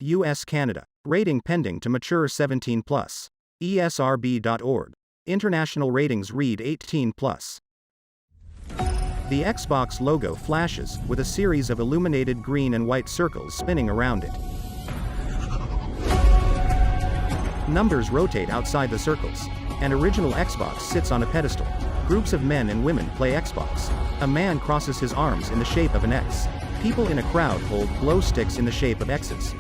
US Canada. Rating pending to mature 17 plus. ESRB.org. International ratings read 18 plus. The Xbox logo flashes, with a series of illuminated green and white circles spinning around it. Numbers rotate outside the circles. An original Xbox sits on a pedestal. Groups of men and women play Xbox. A man crosses his arms in the shape of an X. People in a crowd hold glow sticks in the shape of X's.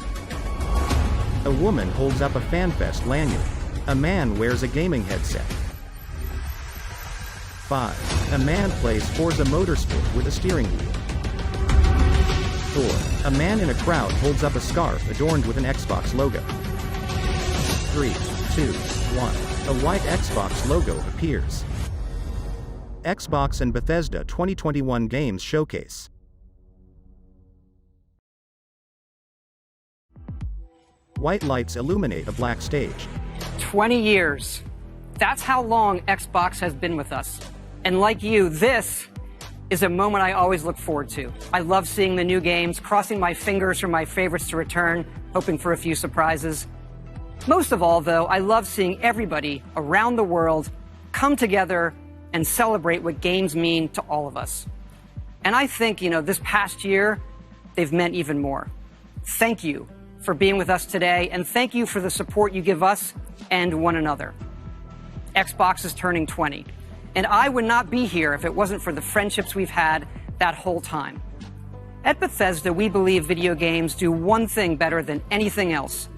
A woman holds up a FanFest lanyard. A man wears a gaming headset. 5. A man plays Forza Motorsport with a steering wheel. 4. A man in a crowd holds up a scarf adorned with an Xbox logo. 3, 2, 1. A white Xbox logo appears. Xbox and Bethesda 2021 Games Showcase. White lights illuminate a black stage. 20 years. That's how long Xbox has been with us. And like you, this is a moment I always look forward to. I love seeing the new games, crossing my fingers for my favorites to return, hoping for a few surprises. Most of all, though, I love seeing everybody around the world come together and celebrate what games mean to all of us. And I think, this past year, they've meant even more. Thank you for being with us today, and thank you for the support you give us and one another. Xbox is turning 20, and I would not be here if it wasn't for the friendships we've had that whole time. At Bethesda, we believe video games do one thing better than anything else.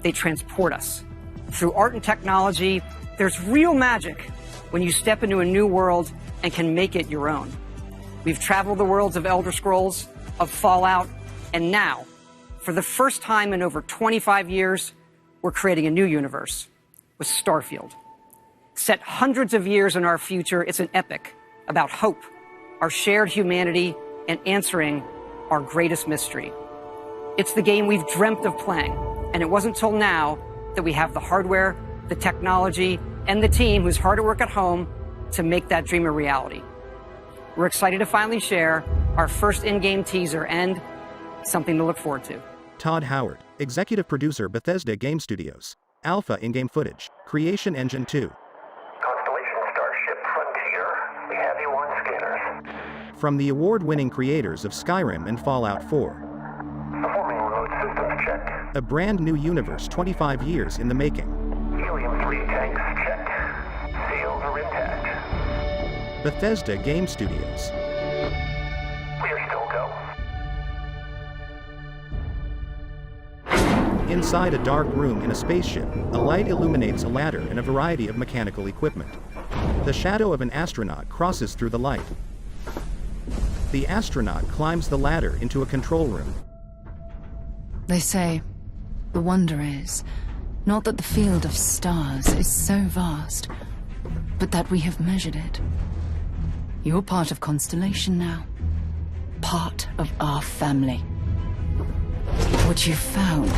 They transport us. Through art and technology, there's real magic when you step into a new world and can make it your own. We've traveled the worlds of Elder Scrolls, of Fallout, and now, for the first time in over 25 years, we're creating a new universe with Starfield. Set hundreds of years in our future, it's an epic about hope, our shared humanity, and answering our greatest mystery. It's the game we've dreamt of playing, and it wasn't till now that we have the hardware, the technology, and the team who's hard at work at home to make that dream a reality. We're excited to finally share our first in-game teaser and something to look forward to. Todd Howard, executive producer, Bethesda Game Studios. Alpha in-game footage. Creation Engine 2. Constellation Starship Frontier. We have you on scanners. From the award-winning creators of Skyrim and Fallout 4. Performing remote systems check. A brand new universe 25 years in the making. Helium-3 tanks checked. Seals are intact. Bethesda Game Studios. We are still go. Inside a dark room in a spaceship, a light illuminates a ladder and a variety of mechanical equipment. The shadow of an astronaut crosses through the light. The astronaut climbs the ladder into a control room. They say, the wonder is, not that the field of stars is so vast, but that we have measured it. You're part of Constellation now. Part of our family. What you've found,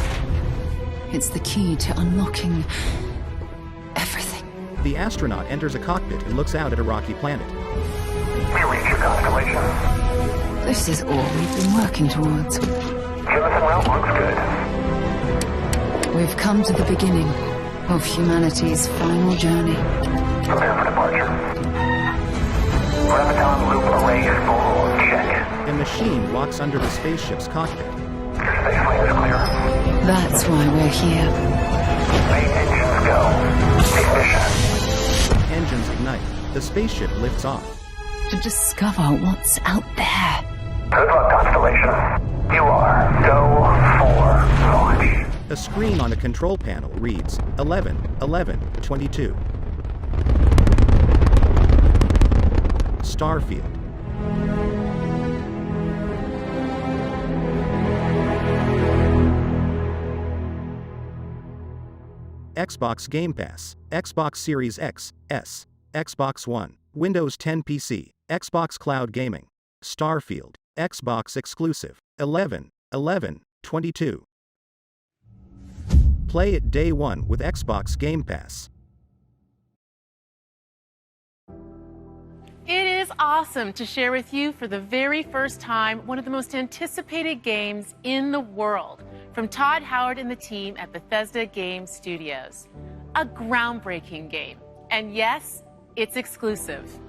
it's the key to unlocking everything. The astronaut enters a cockpit and looks out at a rocky planet. We reach your constellation. This is all we've been working towards. Jemison route looks good. We've come to the beginning of humanity's final journey. Prepare for departure. Graviton loop array full. Check. A machine walks under the spaceship's cockpit. Your spacelane is clear. That's why we're here. Main engines go. Ignition. Engines ignite. The spaceship lifts off. To discover what's out there. Good luck, Constellation. You are go for launch. A screen on a control panel reads 11, 11, 22. Starfield. Xbox Game Pass, Xbox Series X, S, Xbox One, Windows 10 PC, Xbox Cloud Gaming, Starfield, Xbox exclusive, 11, 11, 22. Play it day one with Xbox Game Pass. It is awesome to share with you for the very first time one of the most anticipated games in the world. from Todd Howard and the team at Bethesda Game Studios. A groundbreaking game. And yes, it's exclusive.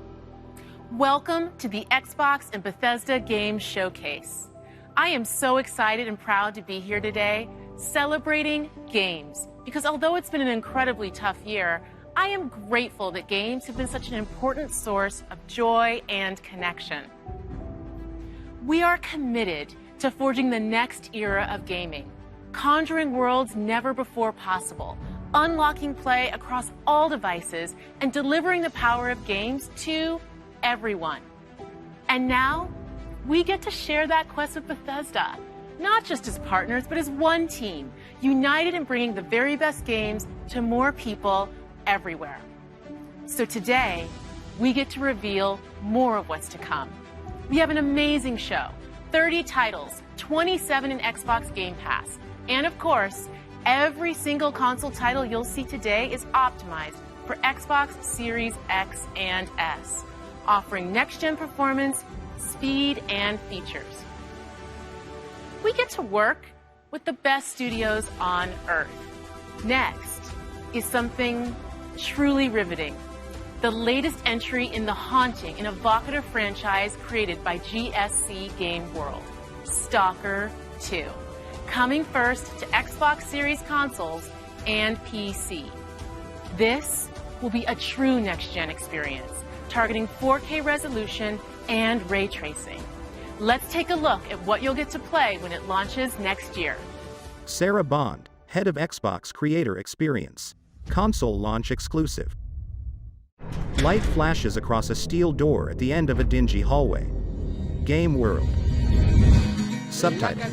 Welcome to the Xbox and Bethesda Game Showcase. I am so excited and proud to be here today celebrating games, because although it's been an incredibly tough year, I am grateful that games have been such an important source of joy and connection. We are committed to forging the next era of gaming, conjuring worlds never before possible, unlocking play across all devices, and delivering the power of games to everyone. And now, we get to share that quest with Bethesda, not just as partners, but as one team, united in bringing the very best games to more people everywhere. So today, we get to reveal more of what's to come. We have an amazing show, 30 titles, 27 in Xbox Game Pass, and of course, every single console title you'll see today is optimized for Xbox Series X and S, offering next-gen performance, speed, and features. We get to work with the best studios on Earth. Next is something truly riveting. The latest entry in the haunting and evocative franchise created by GSC Game World, Stalker 2. Coming first to Xbox Series consoles and PC. This will be a true next-gen experience, targeting 4K resolution and ray tracing. Let's take a look at what you'll get to play when it launches next year. Sarah Bond, head of Xbox Creator Experience. Console launch exclusive. Light flashes across a steel door at the end of a dingy hallway. Game World. Subtitle.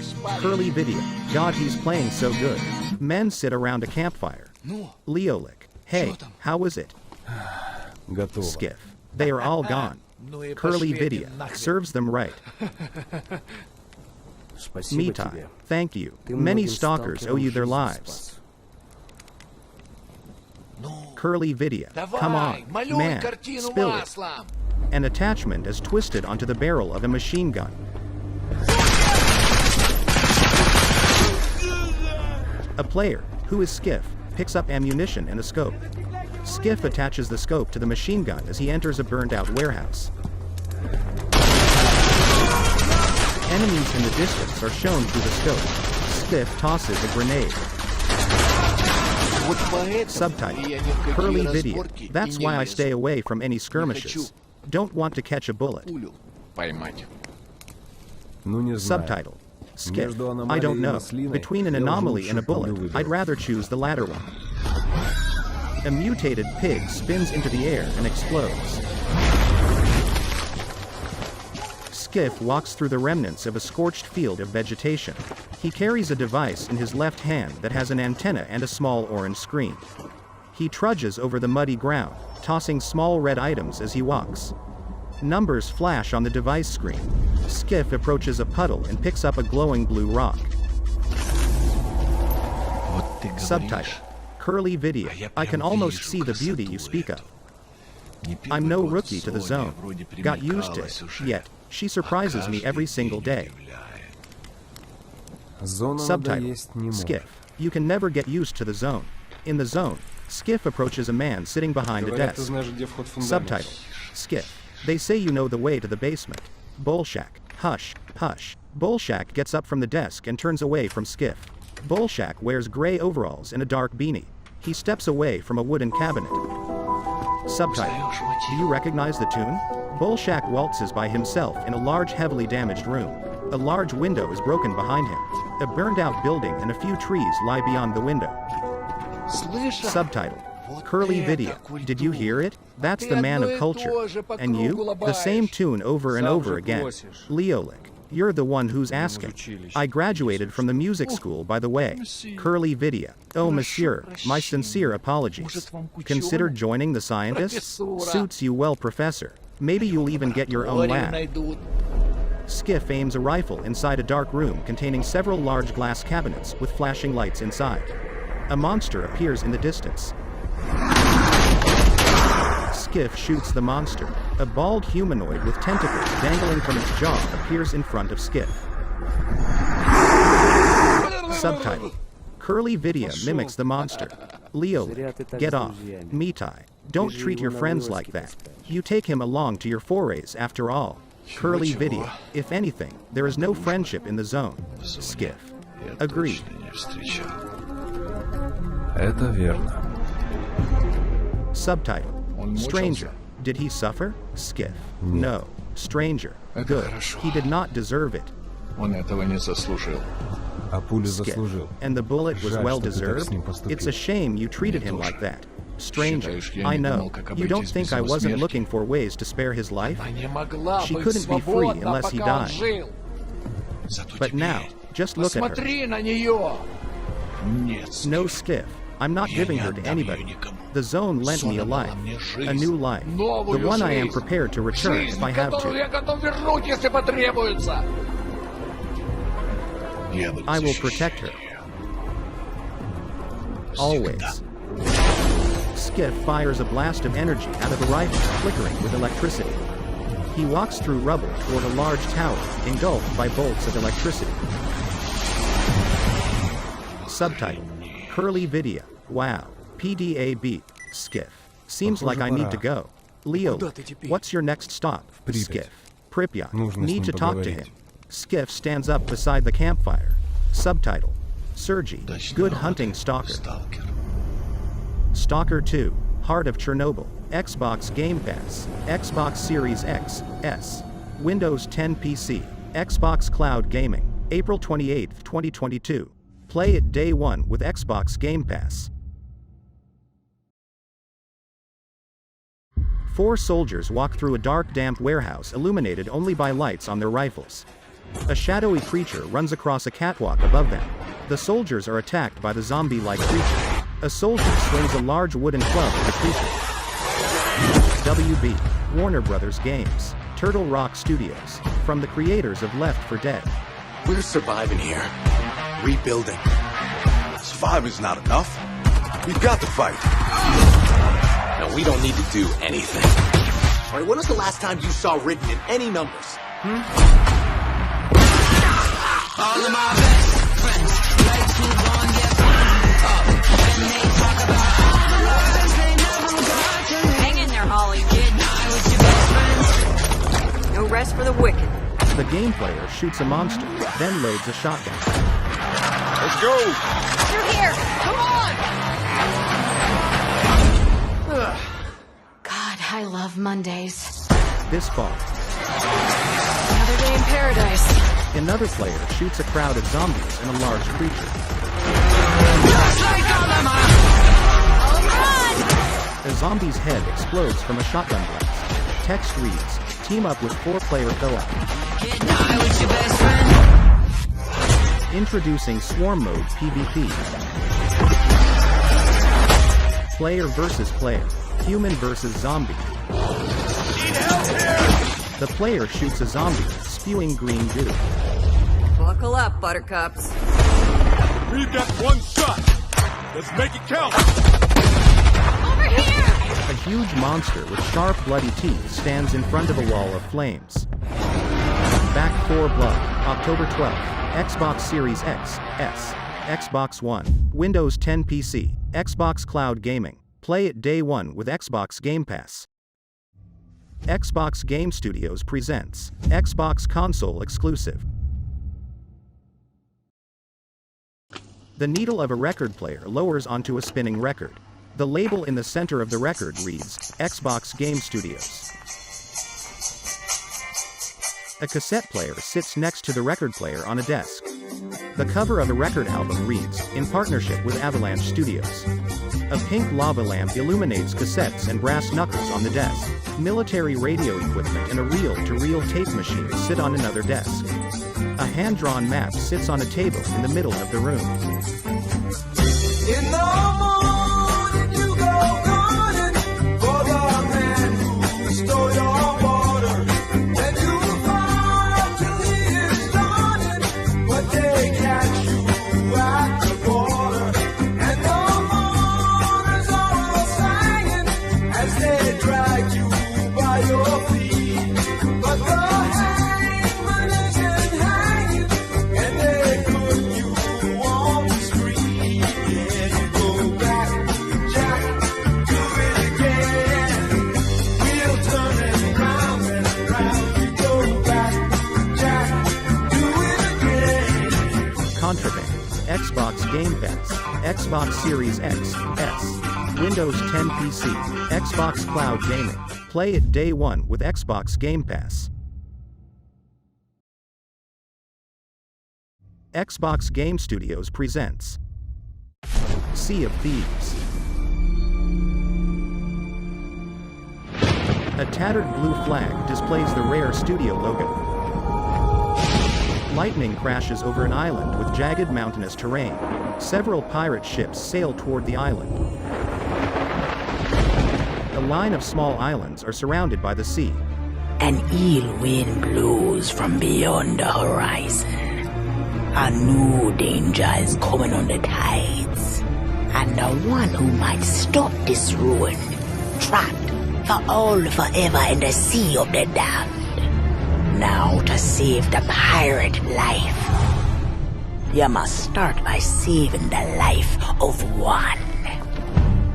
Curly video. God, he's playing so good. Men sit around a campfire. Leolic. Hey, how was it? Skiff. They are all gone. Curly video. Serves them right. Mitai. Thank you. Many stalkers owe you their lives. Curly video. Come on, man, spill it. An attachment is twisted onto the barrel of a machine gun. A player, who is Skiff, picks up ammunition and a scope. Skiff attaches the scope to the machine gun as he enters a burned-out warehouse. Enemies in the distance are shown through the scope. Skiff tosses a grenade. Subtitle. Curly video. That's why I stay away from any skirmishes. Don't want to catch a bullet. Subtitle. Skiff. I don't know. Between an anomaly and a bullet, I'd rather choose the latter one. A mutated pig spins into the air and explodes. Skiff walks through the remnants of a scorched field of vegetation. He carries a device in his left hand that has an antenna and a small orange screen. He trudges over the muddy ground, tossing small red items as he walks. Numbers flash on the device screen. Skiff approaches a puddle and picks up a glowing blue rock. Subtitle. Curly video. I can almost see the beauty you speak of. I'm no rookie to the zone. Got used to it, yet she surprises me every single day. Subtitle. Skiff. You can never get used to the zone. In the zone, Skiff approaches a man sitting behind a desk. Subtitle. Skiff. They say you know the way to the basement. Bolshak. Hush, hush. Bolshak gets up from the desk and turns away from Skiff. Bolshak wears gray overalls and a dark beanie. He steps away from a wooden cabinet. Subtitle. Do you recognize the tune? Bolshak waltzes by himself in a large, heavily damaged room. A large window is broken behind him. A burned-out building and a few trees lie beyond the window. Subtitle. Curly video. Did you hear it? That's the man of culture. And you? The same tune over and over again. Leolic. You're the one who's asking. I graduated from the music school, by the way. Curly video. Oh, monsieur, my sincere apologies. Consider joining the scientists? Suits you well, professor. Maybe you'll even get your own lab. Skiff aims a rifle inside a dark room containing several large glass cabinets with flashing lights inside. A monster appears in the distance. Skiff shoots the monster. A bald humanoid with tentacles dangling from its jaw appears in front of Skiff. Subtitle: Curly Vidya mimics the monster. Leo, get off. Mitai, don't treat your friends like that. You take him along to your forays after all. Curly Vidya, if anything, there is no friendship in the zone. Skiff. Agreed. Это верно. Subtitle: Stranger, did he suffer? Skiff. No. Stranger. Good. He did not deserve it. Он этого не заслужил. А пулю Skiff. заслужил. And the bullet was Жаль, well что ты так с deserved? ним поступил. It's a shame you treated him like that. Stranger, Считаешь, я I не know. думал, как You don't обойтись think без I его wasn't смерти? looking for ways to spare his life? Она не могла She быть couldn't be free свободна, unless he пока он died. жил. Зато But теперь now, just look at her. посмотри на нее. Нет, No Скиф. Skiff. I'm not Я giving не her to отдам ее anybody. никому. The zone lent me a Зона life. дала мне A new жизнь. life. The Новую one I am жизнь. prepared to return if Жизнь, I have которую to. я готов вернуть, если потребуется. Я буду I will защищать protect her. ее. Always. Skiff fires a blast of energy out of a rifle, flickering with electricity. He walks through rubble toward a large tower, engulfed by bolts of electricity. Subtitle: Curly Vidya. Wow. PDAB. Skiff. Seems like I need to go. Leo, what's your next stop? Pripyat. Skiff. Pripyat. Нужно с Need ним to talk to поговорить. him. Skiff stands up beside the campfire. Subtitle: Sergei. Удачной Good работы, hunting, Stalker. Сталкер. Stalker 2, Heart of Chernobyl, Xbox Game Pass, Xbox Series X, S, Windows 10 PC, Xbox Cloud Gaming, April 28, 2022. Play it day one with Xbox Game Pass. 4 soldiers walk through a dark, damp warehouse illuminated only by lights on their rifles. A shadowy creature runs across a catwalk above them. The soldiers are attacked by the zombie-like creature. A soldier swings a large wooden club at the creature. WB, Warner Brothers Games, Turtle Rock Studios, from the creators of Left 4 Dead. We're surviving here. Rebuilding. Surviving's not enough. We've got to fight. No, we don't need to do anything. All right, when was the last time you saw written in any numbers? All of my best friends like to go and get burned up. And they talk about all the lies they never got to me. Hang in there, Holly. Get high with your best friends. No rest for the wicked. The game player shoots a monster, then loads a shotgun. Let's go. Through here. Come on. God, I love Mondays. This fall, Another day in paradise. another player shoots a crowd of zombies and a large creature. A zombie's head explodes from a shotgun blast. Text reads, team up with 4-player co-op. Get high with your best friend. Introducing Swarm Mode PvP. Player versus player. Human versus zombie. The player shoots a zombie, spewing green goo. Buckle up, buttercups. We've got one shot. Let's make it count. Over here. A huge monster with sharp, bloody teeth stands in front of a wall of flames. Back 4 Blood, October 12th. Xbox Series X, S, Xbox One, Windows 10 PC, Xbox Cloud Gaming. Play it day one with Xbox Game Pass. Xbox Game Studios presents Xbox console exclusive. The needle of a record player lowers onto a spinning record. The label in the center of the record reads Xbox Game Studios. A cassette player sits next to the record player on a desk. The cover of a record album reads, in partnership with Avalanche Studios. A pink lava lamp illuminates cassettes and brass knuckles on the desk. Military radio equipment and a reel-to-reel tape machine sit on another desk. A hand-drawn map sits on a table in the middle of the room. In the morning you go running for the man who stole your water. Then you fight till he is done, but they catch you at the border. And the mourners are all singing as they drag you by your feet. But the hangman isn't hanging, and they put you on Xbox Game Pass, Xbox Series X, S, Windows 10 PC, Xbox Cloud Gaming. Play it day one with Xbox Game Pass. Xbox Game Studios presents Sea of Thieves. A tattered blue flag displays the Rare Studio logo. Lightning crashes over an island with jagged mountainous terrain. Several pirate ships sail toward the island. A line of small islands are surrounded by the sea. An ill wind blows from beyond the horizon. A new danger is coming on the tides. And the one who might stop this ruin, trapped for all forever in the sea of the damned. Now to save the pirate life, you must start by saving the life of one.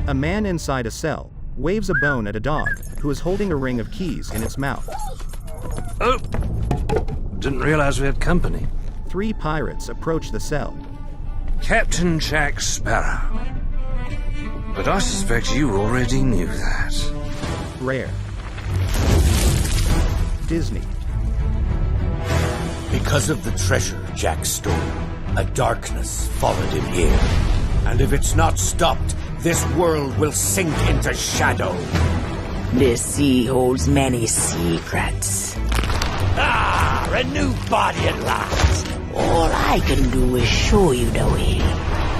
A man inside a cell waves a bone at a dog who is holding a ring of keys in its mouth. Oh! Didn't realize we had company. 3 pirates approach the cell. Captain Jack Sparrow. But I suspect you already knew that. Rare. Disney. Because of the treasure Jack stole, a darkness followed him here. And if it's not stopped, this world will sink into shadow. This sea holds many secrets. Ah, a new body at last. All I can do is show you the way.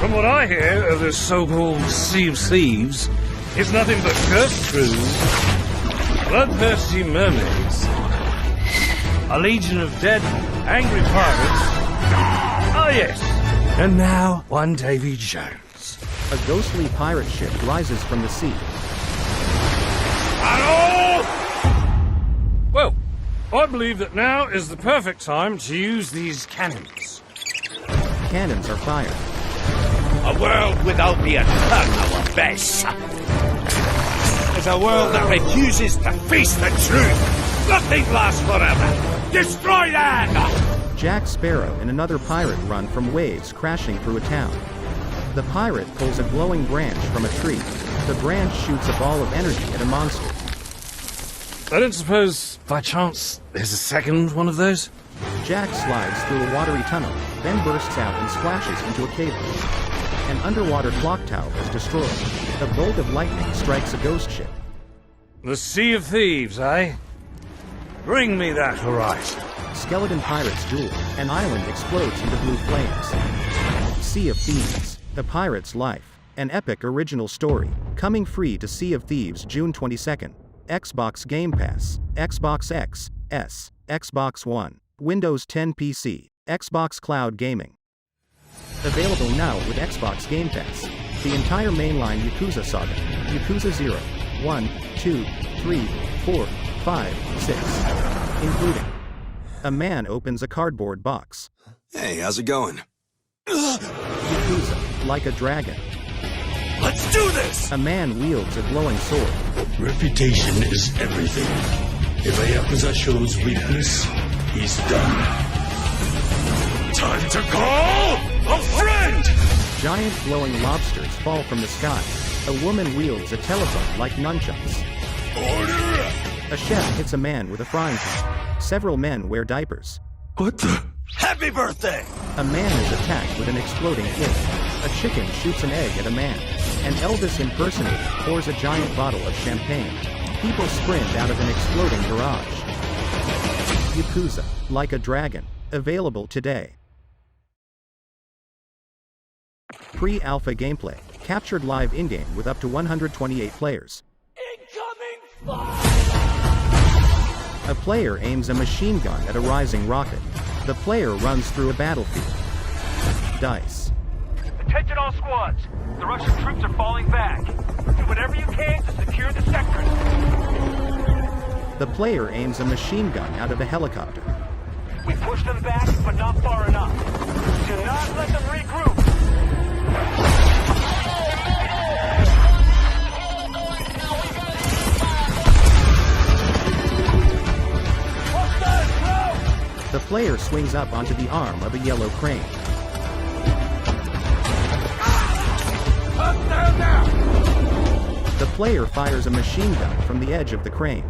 From what I hear of this so-called Sea of Thieves, it's nothing but cursed crews, bloodthirsty mermaids, a legion of dead, angry pirates. Oh yes, and now one Davy Jones. A ghostly pirate ship rises from the sea. Hello! Well, I believe that now is the perfect time to use these cannons. Cannons are fired. A world without the eternal abyss. Is a world that refuses to face the truth. Nothing lasts forever. Destroy that! Jack Sparrow and another pirate run from waves crashing through a town. The pirate pulls a glowing branch from a tree. The branch shoots a ball of energy at a monster. I don't suppose, by chance, there's a second one of those? Jack slides through a watery tunnel, then bursts out and splashes into a cave. An underwater clock tower is destroyed. A bolt of lightning strikes a ghost ship. The Sea of Thieves, eh? Bring me that horizon. Skeleton pirates duel. An island explodes into blue flames. Sea of Thieves. The Pirate's Life. An epic original story. Coming free to Sea of Thieves June 22nd. Xbox Game Pass. Xbox X, S, Xbox One, Windows 10 PC, Xbox Cloud Gaming. Available now with Xbox Game Pass. The entire mainline Yakuza saga. Yakuza 0, 1, 2, 3, 4, 5, 6. Including. A man opens a cardboard box. Hey, how's it going? Yakuza, like a dragon. Let's do this! A man wields a glowing sword. Reputation is everything. If a Yakuza shows weakness, he's done. Time to call a friend! Giant glowing lobsters fall from the sky. A woman wields a telephone like nunchucks. Order! A chef hits a man with a frying pan. Several men wear diapers. What the? Happy birthday! A man is attacked with an exploding kid. A chicken shoots an egg at a man. An Elvis impersonator pours a giant bottle of champagne. People sprint out of an exploding garage. Yakuza, like a dragon. Available today. Pre-alpha gameplay. Captured live in-game with up to 128 players. Incoming fire! A player aims a machine gun at a rising rocket. The player runs through a battlefield. Dice. Attention all squads. The Russian troops are falling back. Do whatever you can to secure the sector. The player aims a machine gun out of a helicopter. We push them back, but not far enough. Do not let them regroup. The player swings up onto the arm of a yellow crane. player fires a machine gun from the edge of the crane.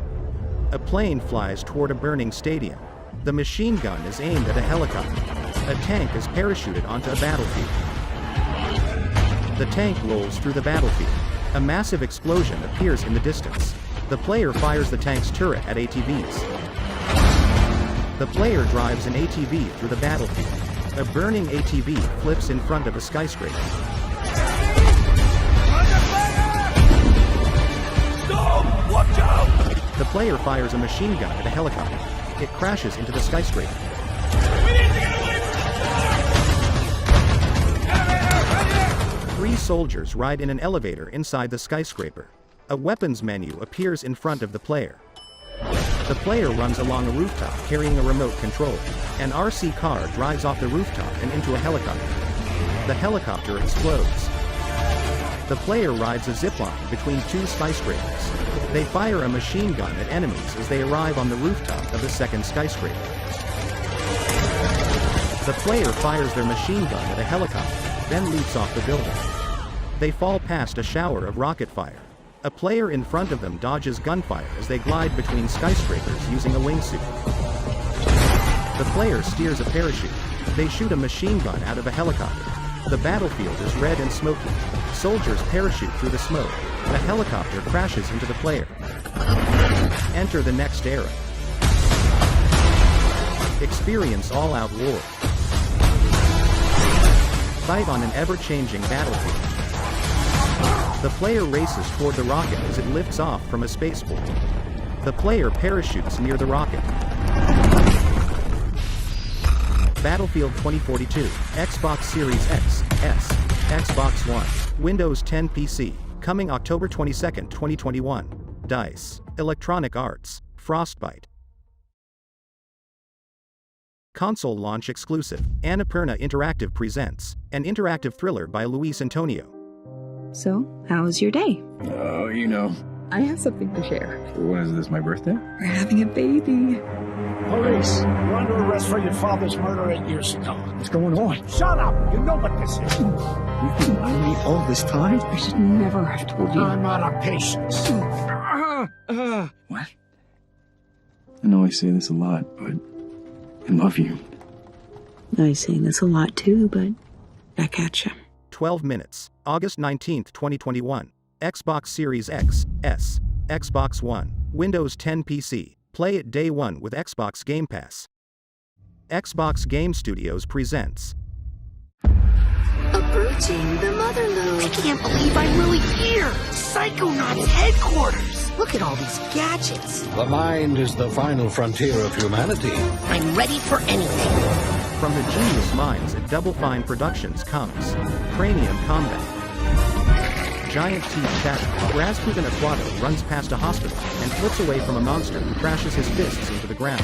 A plane flies toward a burning stadium. The machine gun is aimed at a helicopter. A tank is parachuted onto a battlefield. The tank rolls through the battlefield. A massive explosion appears in the distance. The player fires the tank's turret at ATVs. The player drives an ATV through the battlefield. A burning ATV flips in front of a skyscraper. Stop! Watch out! The player fires a machine gun at a helicopter. It crashes into the skyscraper. Three soldiers ride in an elevator inside the skyscraper. A weapons menu appears in front of the player. The player runs along a rooftop carrying a remote control. An RC car drives off the rooftop and into a helicopter. The helicopter explodes. The player rides a zipline between two skyscrapers. They fire a machine gun at enemies as they arrive on the rooftop of the second skyscraper. The player fires their machine gun at a helicopter, then leaps off the building. They fall past a shower of rocket fire. A player in front of them dodges gunfire as they glide between skyscrapers using a wingsuit. The player steers a parachute. They shoot a machine gun out of a helicopter. The battlefield is red and smoky. Soldiers parachute through the smoke. A helicopter crashes into the player. Enter the next era. Experience all-out war. Fight on an ever-changing battlefield. The player races toward the rocket as it lifts off from a spaceport. The player parachutes near the rocket. Battlefield 2042, Xbox Series X, S, Xbox One, Windows 10 PC, coming October 22, 2021. DICE, Electronic Arts, Frostbite. Console launch exclusive, Annapurna Interactive presents, an interactive thriller by Luis Antonio. So, how was your day? Oh, you know. I have something to share. What is this, my birthday? We're having a baby. Police, you're under arrest for your father's murder 8 years ago. What's going on? Shut up! You know what this is. You've been lying to me all this time? I should never have told you. I'm out of patience. What? I know I say this a lot, but I love you. I say this a lot too, but back at ya. 12 minutes, August 19, 2021. Xbox Series X, S, Xbox One, Windows 10 PC. Play it day one with Xbox Game Pass. Xbox Game Studios presents. Approaching the Motherlode. I can't believe I'm really here! Psychonauts headquarters! Look at all these gadgets. The mind is the final frontier of humanity. I'm ready for anything. From the genius minds at Double Fine Productions comes Cranium Combat. Giant teeth shatter. Rasputin Aquato runs past a hospital and flips away from a monster who crashes his fists into the ground.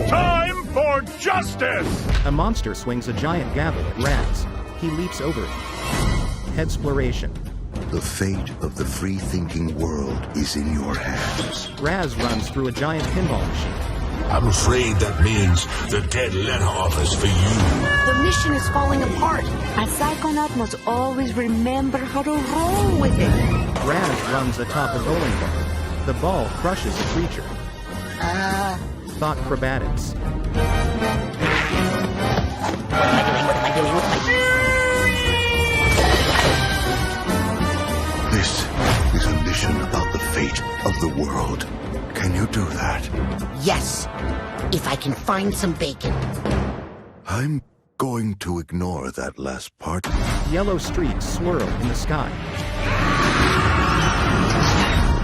Time for justice! A monster swings a giant gavel at Raz. He leaps over it. Headsploration. The fate of the free-thinking world is in your hands. Raz runs through a giant pinball machine. I'm afraid that means the dead letter office for you. The mission is falling apart. A psychonaut must always remember how to roll with it. Raz runs atop a bowling ball. The ball crushes a creature. Thought acrobatics. This is a mission about the fate of the world. Can you do that? Yes, if I can find some bacon. I'm going to ignore that last part. Yellow streaks swirl in the sky.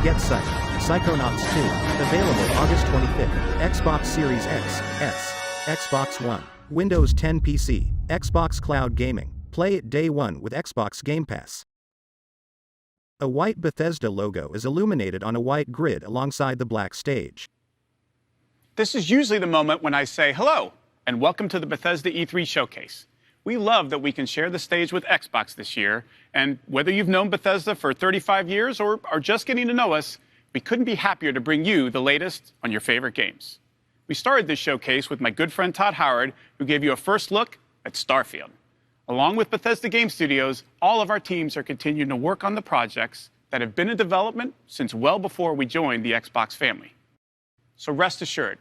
Get Psych, Psychonauts 2, available August 25th, Xbox Series X, S, Xbox One, Windows 10 PC, Xbox Cloud Gaming. Play it day one with Xbox Game Pass. A white Bethesda logo is illuminated on a white grid alongside the black stage. This is usually the moment when I say hello and welcome to the Bethesda E3 showcase. We love that we can share the stage with Xbox this year, and whether you've known Bethesda for 35 years or are just getting to know us, we couldn't be happier to bring you the latest on your favorite games. We started this showcase with my good friend Todd Howard, who gave you a first look at Starfield. Along with Bethesda Game Studios, all of our teams are continuing to work on the projects that have been in development since well before we joined the Xbox family. So rest assured,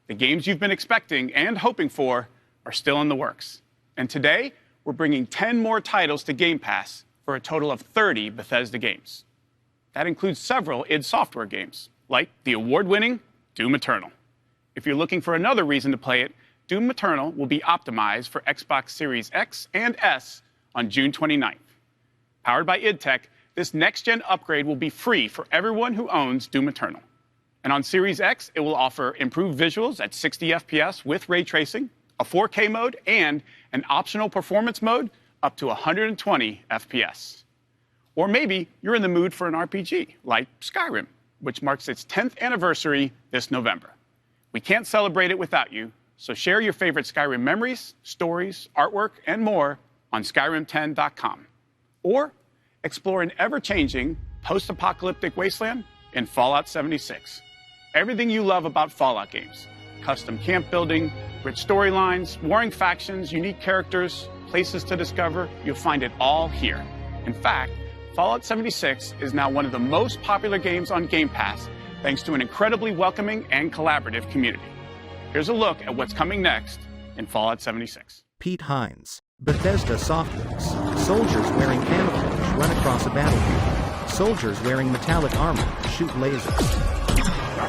the games you've been expecting and hoping for are still in the works. And today, we're bringing 10 more titles to Game Pass for a total of 30 Bethesda games. That includes several id Software games, like the award-winning Doom Eternal. If you're looking for another reason to play it, Doom Eternal will be optimized for Xbox Series X and S on June 29th. Powered by id Tech, this next-gen upgrade will be free for everyone who owns Doom Eternal. And on Series X, it will offer improved visuals at 60 FPS with ray tracing, a 4K mode, and an optional performance mode up to 120 FPS. Or maybe you're in the mood for an RPG, like Skyrim, which marks its 10th anniversary this November. We can't celebrate it without you, so share your favorite Skyrim memories, stories, artwork, and more on Skyrim10.com. Or explore an ever-changing, post-apocalyptic wasteland in Fallout 76. Everything you love about Fallout games: custom camp building, rich storylines, warring factions, unique characters, places to discover, you'll find it all here. In fact, Fallout 76 is now one of the most popular games on Game Pass, thanks to an incredibly welcoming and collaborative community. Here's a look at what's coming next in Fallout 76. Pete Hines, Bethesda Softworks. Soldiers wearing camouflage run across a battlefield. Soldiers wearing metallic armor shoot lasers.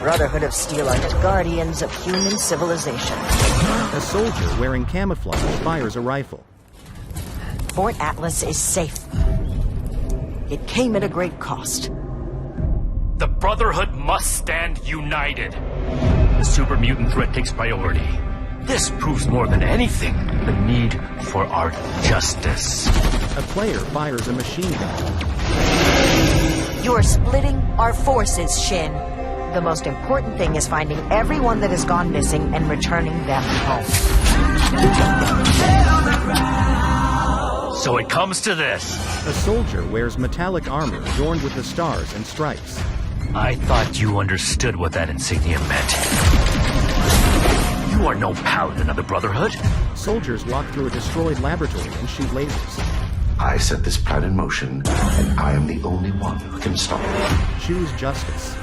Brotherhood of Steel are the guardians of human civilization. A soldier wearing camouflage fires a rifle. Fort Atlas is safe. It came at a great cost. The Brotherhood must stand united. The super mutant threat takes priority. This proves more than anything the need for our justice. A player fires a machine gun. You're splitting our forces, Shin. The most important thing is finding everyone that has gone missing and returning them home. So it comes to this. A soldier wears metallic armor adorned with the stars and stripes. I thought you understood what that insignia meant. You are no paladin of the Brotherhood. Soldiers walk through a destroyed laboratory and shoot lasers. I set this plan in motion, and I am the only one who can stop it. Choose justice.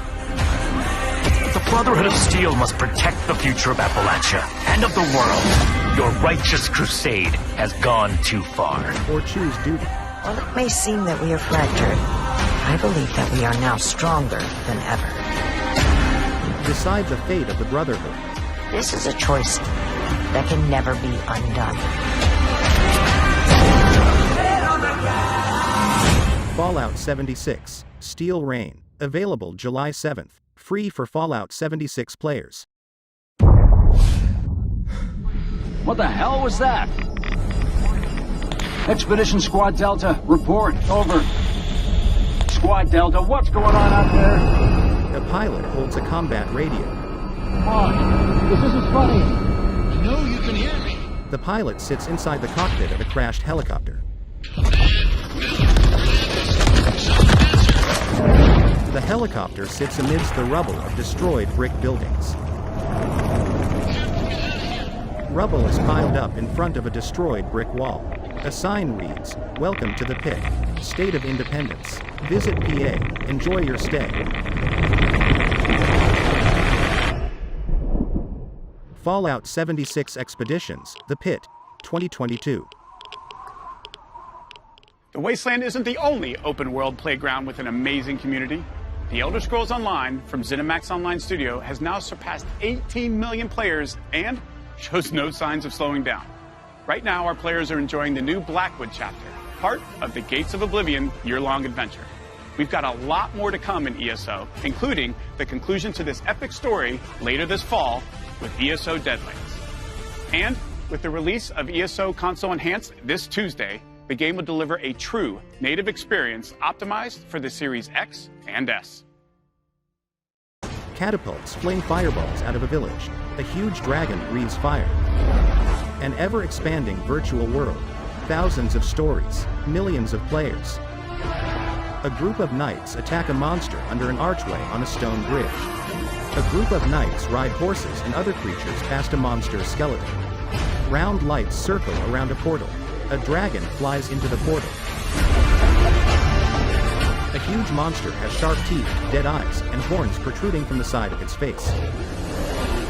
The Brotherhood of Steel must protect the future of Appalachia and of the world. Your righteous crusade has gone too far. Or choose duty. While it may seem that we are fractured, I believe that we are now stronger than ever. Decide the fate of the Brotherhood. This is a choice that can never be undone. Fallout 76, Steel Rain. Available July 7th. Free for Fallout 76 players. What the hell was that? Expedition Squad Delta, report. Over. Squad Delta, what's going on out there? A pilot holds a combat radio. Come on. This isn't funny. I know you can hear me. The pilot sits inside the cockpit of a crashed helicopter. The helicopter sits amidst the rubble of destroyed brick buildings. Rubble is piled up in front of a destroyed brick wall. A sign reads, "Welcome to the Pit. State of Independence. Visit PA. Enjoy your stay." Fallout 76 Expeditions, The Pit, 2022. The Wasteland isn't the only open-world playground with an amazing community. The Elder Scrolls Online from ZeniMax Online Studio has now surpassed 18 million players and shows no signs of slowing down. Right now, our players are enjoying the new Blackwood chapter, part of the Gates of Oblivion year-long adventure. We've got a lot more to come in ESO, including the conclusion to this epic story later this fall with ESO Deadlands. And with the release of ESO Console Enhanced this Tuesday, the game will deliver a true native experience optimized for the Series X and S. Catapults fling fireballs out of a village. A huge dragon breathes fire. An ever-expanding virtual world. Thousands of stories. Millions of players. A group of knights attack a monster under an archway on a stone bridge. A group of knights ride horses and other creatures past a monster's skeleton. Round lights circle around a portal. A dragon flies into the portal. A huge monster has sharp teeth, dead eyes, and horns protruding from the side of its face.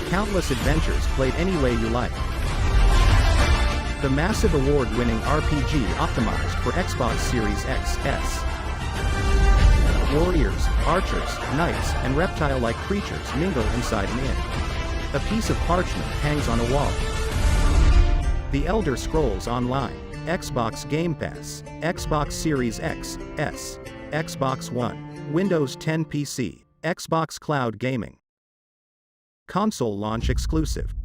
Countless adventures played any way you like. The massive award-winning RPG optimized for Xbox Series X/S. Warriors, archers, knights, and reptile-like creatures mingle inside an inn. A piece of parchment hangs on a wall. The Elder Scrolls Online, Xbox Game Pass, Xbox Series X/S, Xbox One, Windows 10 PC, Xbox Cloud Gaming. Console launch exclusive.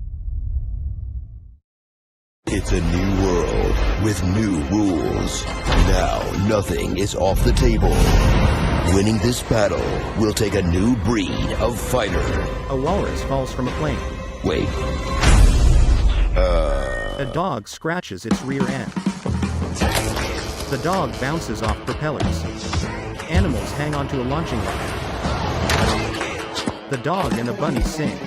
It's a new world with new rules. Now nothing is off the table. Winning this battle will take a new breed of fighter. A walrus falls from a plane. Wait. A dog scratches its rear end. The dog bounces off propellers. Animals hang onto a launching line. The dog and a bunny sing.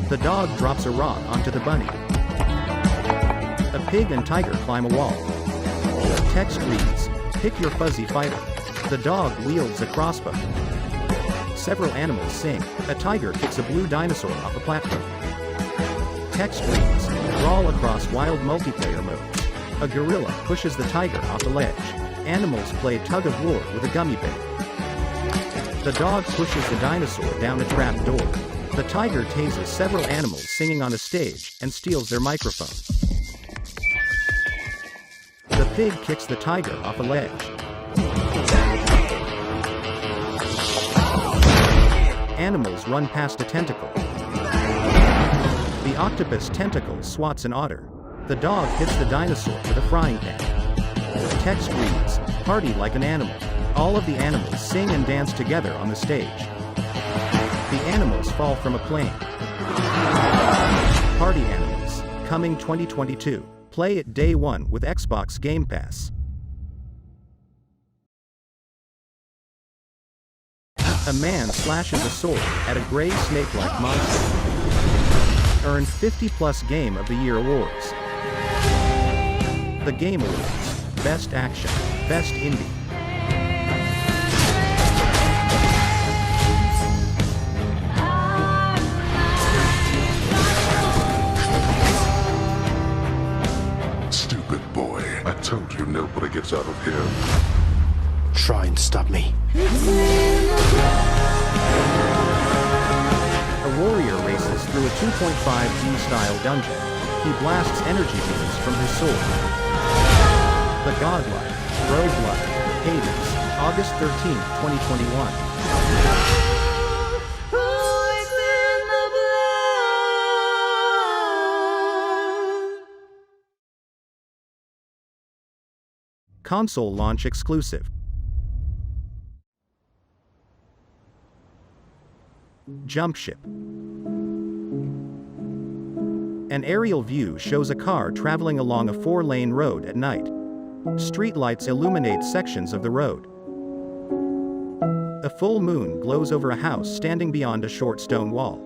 The dog drops a rock onto the bunny. A pig and tiger climb a wall. Text reads, "Pick your fuzzy fighter." The dog wields a crossbow. Several animals sing. A tiger kicks a blue dinosaur off a platform. Text reads, "Brawl across wild multiplayer modes." A gorilla pushes the tiger off a ledge. Animals play tug of war with a gummy bear. The dog pushes the dinosaur down a trap door. The tiger tases several animals singing on a stage and steals their microphone. The pig kicks the tiger off a ledge. Animals run past a tentacle. The octopus tentacle swats an otter. The dog hits the dinosaur with a frying pan. Text reads, "Party like an animal." All of the animals sing and dance together on the stage. The animals fall from a plane. Party Animals, coming 2022. Play it day one with Xbox Game Pass. A man slashes a sword at a gray snake-like monster. Earned 50+ Game of the Year awards. The Game Awards: Best Action, Best Indie. Stupid boy. I told you nobody gets out of here. Try and stop me. A warrior races through a 2.5D style dungeon. He blasts energy beams from his sword. The Godlike, Roguelike, Hades, August 13th, 2021. Console launch exclusive. Jump Ship. An aerial view shows a car traveling along a 4-lane road at night. Streetlights illuminate sections of the road. A full moon glows over a house standing beyond a short stone wall.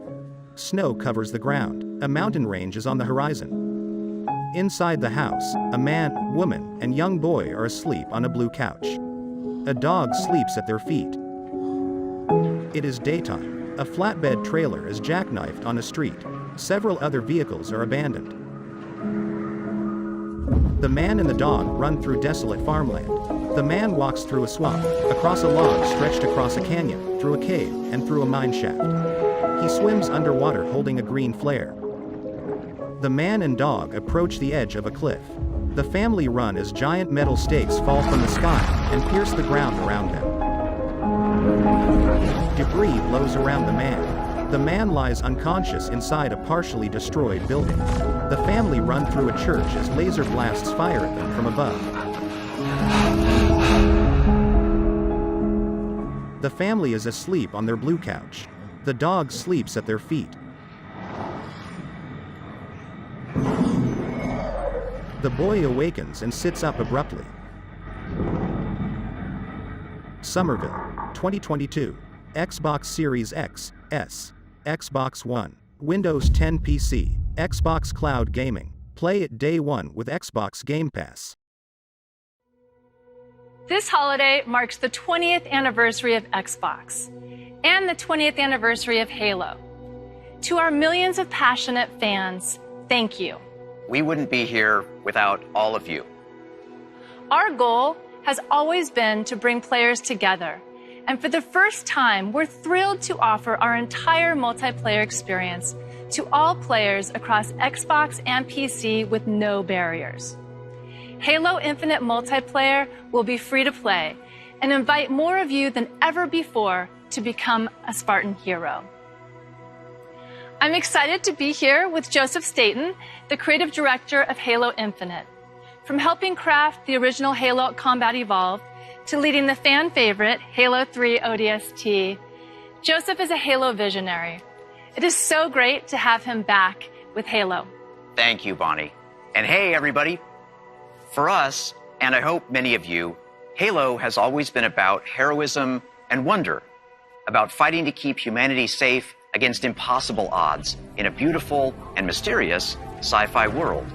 Snow covers the ground. A mountain range is on the horizon. Inside the house, a man, woman, and young boy are asleep on a blue couch. A dog sleeps at their feet. It is daytime. A flatbed trailer is jackknifed on a street. Several other vehicles are abandoned. The man and the dog run through desolate farmland. The man walks through a swamp, across a log stretched across a canyon, through a cave, and through a mine shaft. He swims underwater holding a green flare. The man and dog approach the edge of a cliff. The family run as giant metal stakes fall from the sky and pierce the ground around them. Debris blows around the man. The man lies unconscious inside a partially destroyed building. The family run through a church as laser blasts fire at them from above. The family is asleep on their blue couch. The dog sleeps at their feet. The boy awakens and sits up abruptly. Somerville, 2022. Xbox Series X, S, Xbox One, Windows 10 PC, Xbox Cloud Gaming. Play it day one with Xbox Game Pass. This holiday marks the 20th anniversary of Xbox and the 20th anniversary of Halo. To our millions of passionate fans, thank you. We wouldn't be here without all of you. Our goal has always been to bring players together. And for the first time, we're thrilled to offer our entire multiplayer experience to all players across Xbox and PC with no barriers. Halo Infinite Multiplayer will be free to play and invite more of you than ever before to become a Spartan hero. I'm excited to be here with Joseph Staten, the creative director of Halo Infinite. From helping craft the original Halo Combat Evolved to leading the fan favorite Halo 3 ODST, Joseph is a Halo visionary. It is so great to have him back with Halo. Thank you, Bonnie. And hey, everybody. For us, and I hope many of you, Halo has always been about heroism and wonder, about fighting to keep humanity safe against impossible odds in a beautiful and mysterious sci-fi world.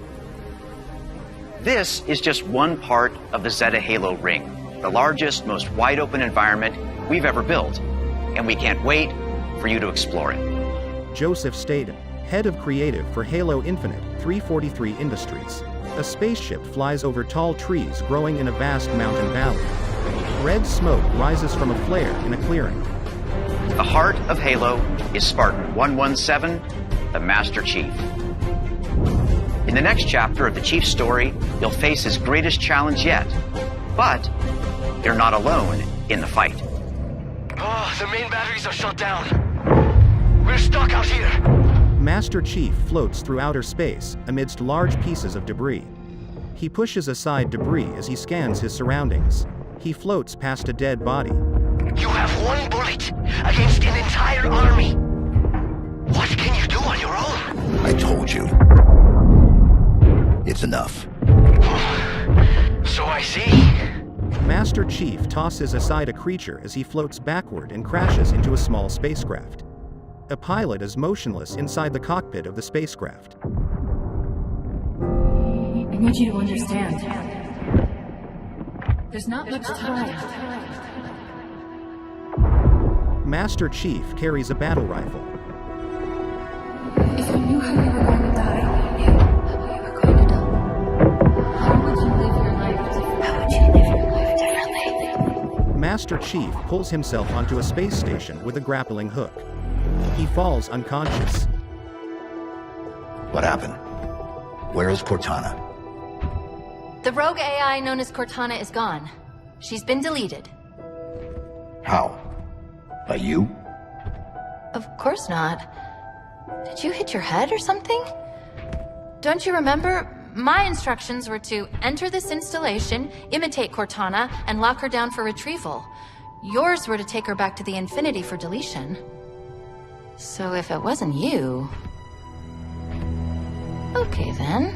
This is just one part of the Zeta Halo ring, the largest, most wide-open environment we've ever built, and we can't wait for you to explore it. Joseph Staten, head of creative for Halo Infinite, 343 Industries. A spaceship flies over tall trees growing in a vast mountain valley. Red smoke rises from a flare in a clearing. The heart of Halo is Spartan 117, the Master Chief. In the next chapter of the Chief's story, you'll face his greatest challenge yet. But you're not alone in the fight. Oh, the main batteries are shut down. We're stuck out here. Master Chief floats through outer space amidst large pieces of debris. He pushes aside debris as he scans his surroundings. He floats past a dead body. You have one bullet against an entire army. What can you do on your own? I told you. It's enough. So I see. Master Chief tosses aside a creature as he floats backward and crashes into a small spacecraft. A pilot is motionless inside the cockpit of the spacecraft. I need you to understand. There's not much time. Master Chief carries a battle rifle. If you knew how you were going to die, how you were going to die, how would you live your life differently? Master Chief pulls himself onto a space station with a grappling hook. He falls unconscious. What happened? Where is Cortana? The rogue AI known as Cortana is gone. She's been deleted. How? By you? Of course not. Did you hit your head or something? Don't you remember? My instructions were to enter this installation, imitate Cortana, and lock her down for retrieval. Yours were to take her back to the Infinity for deletion. So if it wasn't you... Okay then.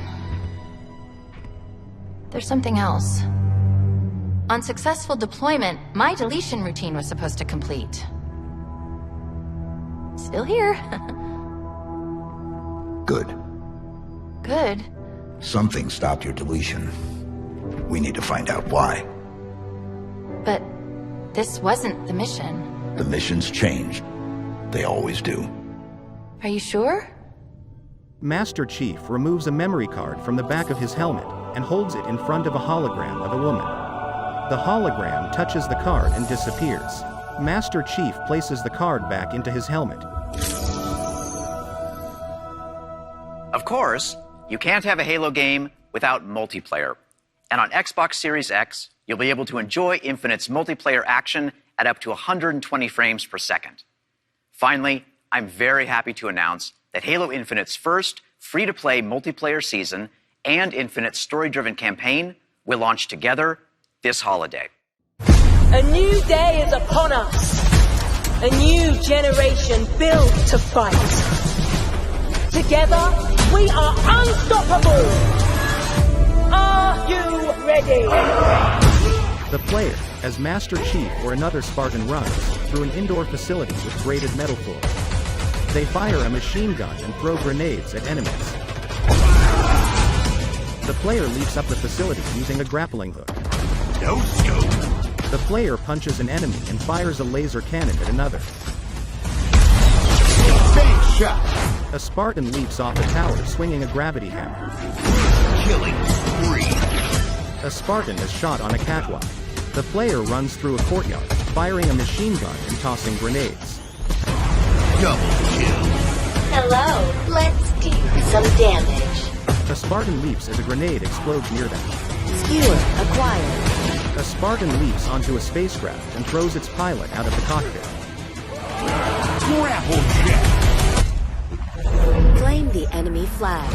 There's something else. On successful deployment, my deletion routine was supposed to complete. Still here. Good. Good. Something stopped your deletion. We need to find out why. But this wasn't the mission. The missions changed. They always do. Are you sure? Master Chief removes a memory card from the back of his helmet and holds it in front of a hologram of a woman. The hologram touches the card and disappears. Master Chief places the card back into his helmet. Of course, you can't have a Halo game without multiplayer. And on Xbox Series X, you'll be able to enjoy Infinite's multiplayer action at up to 120 frames per second. Finally, I'm very happy to announce that Halo Infinite's first free-to-play multiplayer season and Infinite's story-driven campaign will launch together this holiday. A new day is upon us. A new generation built to fight. Together, we are unstoppable. Are you ready? The player, as Master Chief or another Spartan, runs through an indoor facility with braided metal floor. They fire a machine gun and throw grenades at enemies. The player leaps up the facility using a grappling hook. No scope. The player punches an enemy and fires a laser cannon at another. Big shot! A Spartan leaps off a tower swinging a gravity hammer. Killing spree! A Spartan is shot on a catwalk. The player runs through a courtyard, firing a machine gun and tossing grenades. Double kill! Hello, let's do some damage. A Spartan leaps as a grenade explodes near them. Skewer acquired. A Spartan leaps onto a spacecraft and throws its pilot out of the cockpit. Grapple jet! Claim the enemy flag.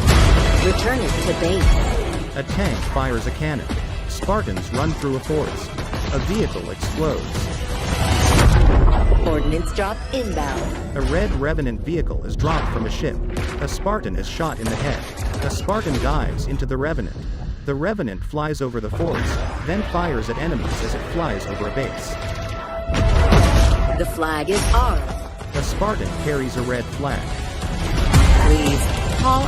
Return it to base. A tank fires a cannon. Spartans run through a forest. A vehicle explodes. Ordnance drop inbound. A red Revenant vehicle is dropped from a ship. A Spartan is shot in the head. A Spartan dives into the Revenant. The Revenant flies over the forest, then fires at enemies as it flies over a base. The flag is ours. A Spartan carries a red flag. Please call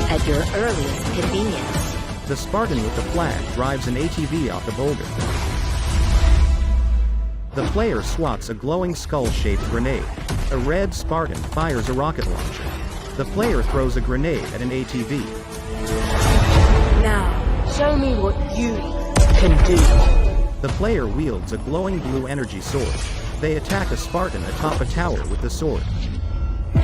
at your earliest convenience. The Spartan with the flag drives an ATV off a boulder. The player swats a glowing skull-shaped grenade. A red Spartan fires a rocket launcher. The player throws a grenade at an ATV. Now, show me what you can do. The player wields a glowing blue energy sword. They attack a Spartan atop a tower with the sword.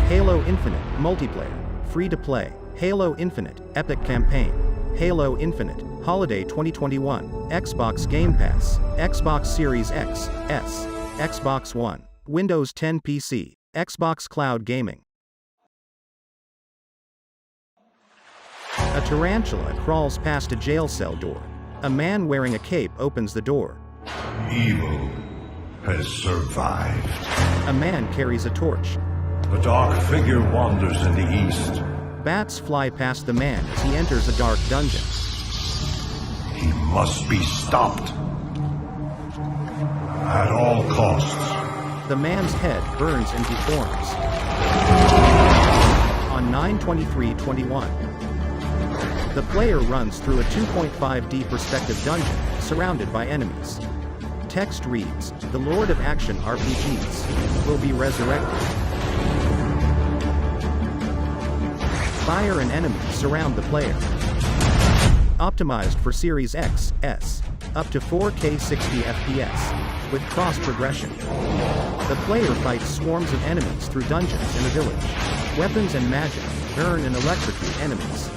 Halo Infinite Multiplayer. Free to play. Halo Infinite Epic Campaign. Halo Infinite Holiday 2021. Xbox Game Pass. Xbox Series X, S, Xbox One, Windows 10 PC, Xbox Cloud Gaming. A tarantula crawls past a jail cell door. A man wearing a cape opens the door. Evil has survived. A man carries a torch. A dark figure wanders in the east. Bats fly past the man as he enters a dark dungeon. He must be stopped. At all costs. The man's head burns and deforms. On 9/23/21. The player runs through a 2.5D perspective dungeon, surrounded by enemies. Text reads, "The Lord of Action RPGs will be resurrected." Fire and enemies surround the player. Optimized for Series X, S, up to 4K 60 FPS, with cross progression. The player fights swarms of enemies through dungeons in a village. Weapons and magic burn and electrocute enemies.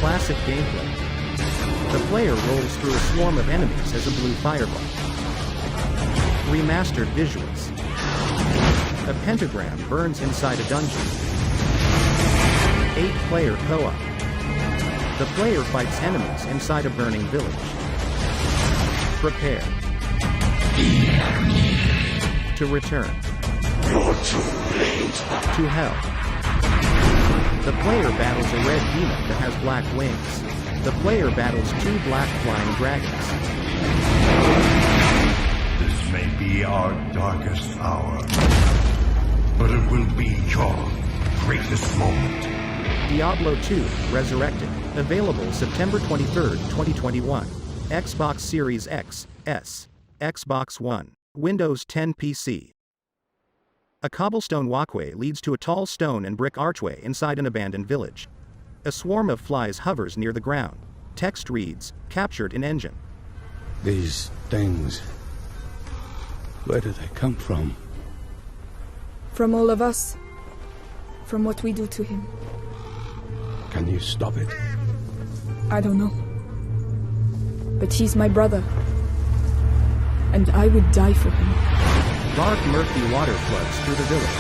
Classic gameplay. The player rolls through a swarm of enemies as a blue fireball. Remastered visuals. A pentagram burns inside a dungeon. 8-player co-op. The player fights enemies inside a burning village. Prepare to return to hell. The player battles a red demon that has black wings. The player battles 2 black flying dragons. This may be our darkest hour, but it will be your greatest moment. Diablo 2 Resurrected. Available September 23, 2021. Xbox Series X, S, Xbox One, Windows 10 PC. A cobblestone walkway leads to a tall stone and brick archway inside an abandoned village. A swarm of flies hovers near the ground. Text reads, "Captured in engine." These things, where do they come from? From all of us. From what we do to him. Can you stop it? I don't know. But he's my brother. And I would die for him. Dark murky water floods through the village.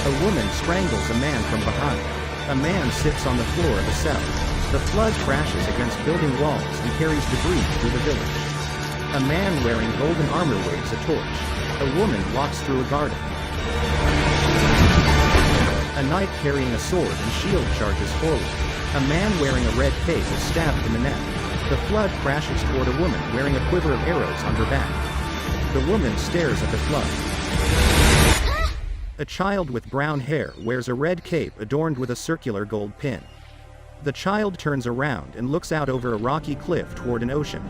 A woman strangles a man from behind. A man sits on the floor of a cell. The flood crashes against building walls and carries debris through the village. A man wearing golden armor waves a torch. A woman walks through a garden. A knight carrying a sword and shield charges forward. A man wearing a red cape is stabbed in the neck. The flood crashes toward a woman wearing a quiver of arrows on her back. The woman stares at the flood. A child with brown hair wears a red cape adorned with a circular gold pin. The child turns around and looks out over a rocky cliff toward an ocean.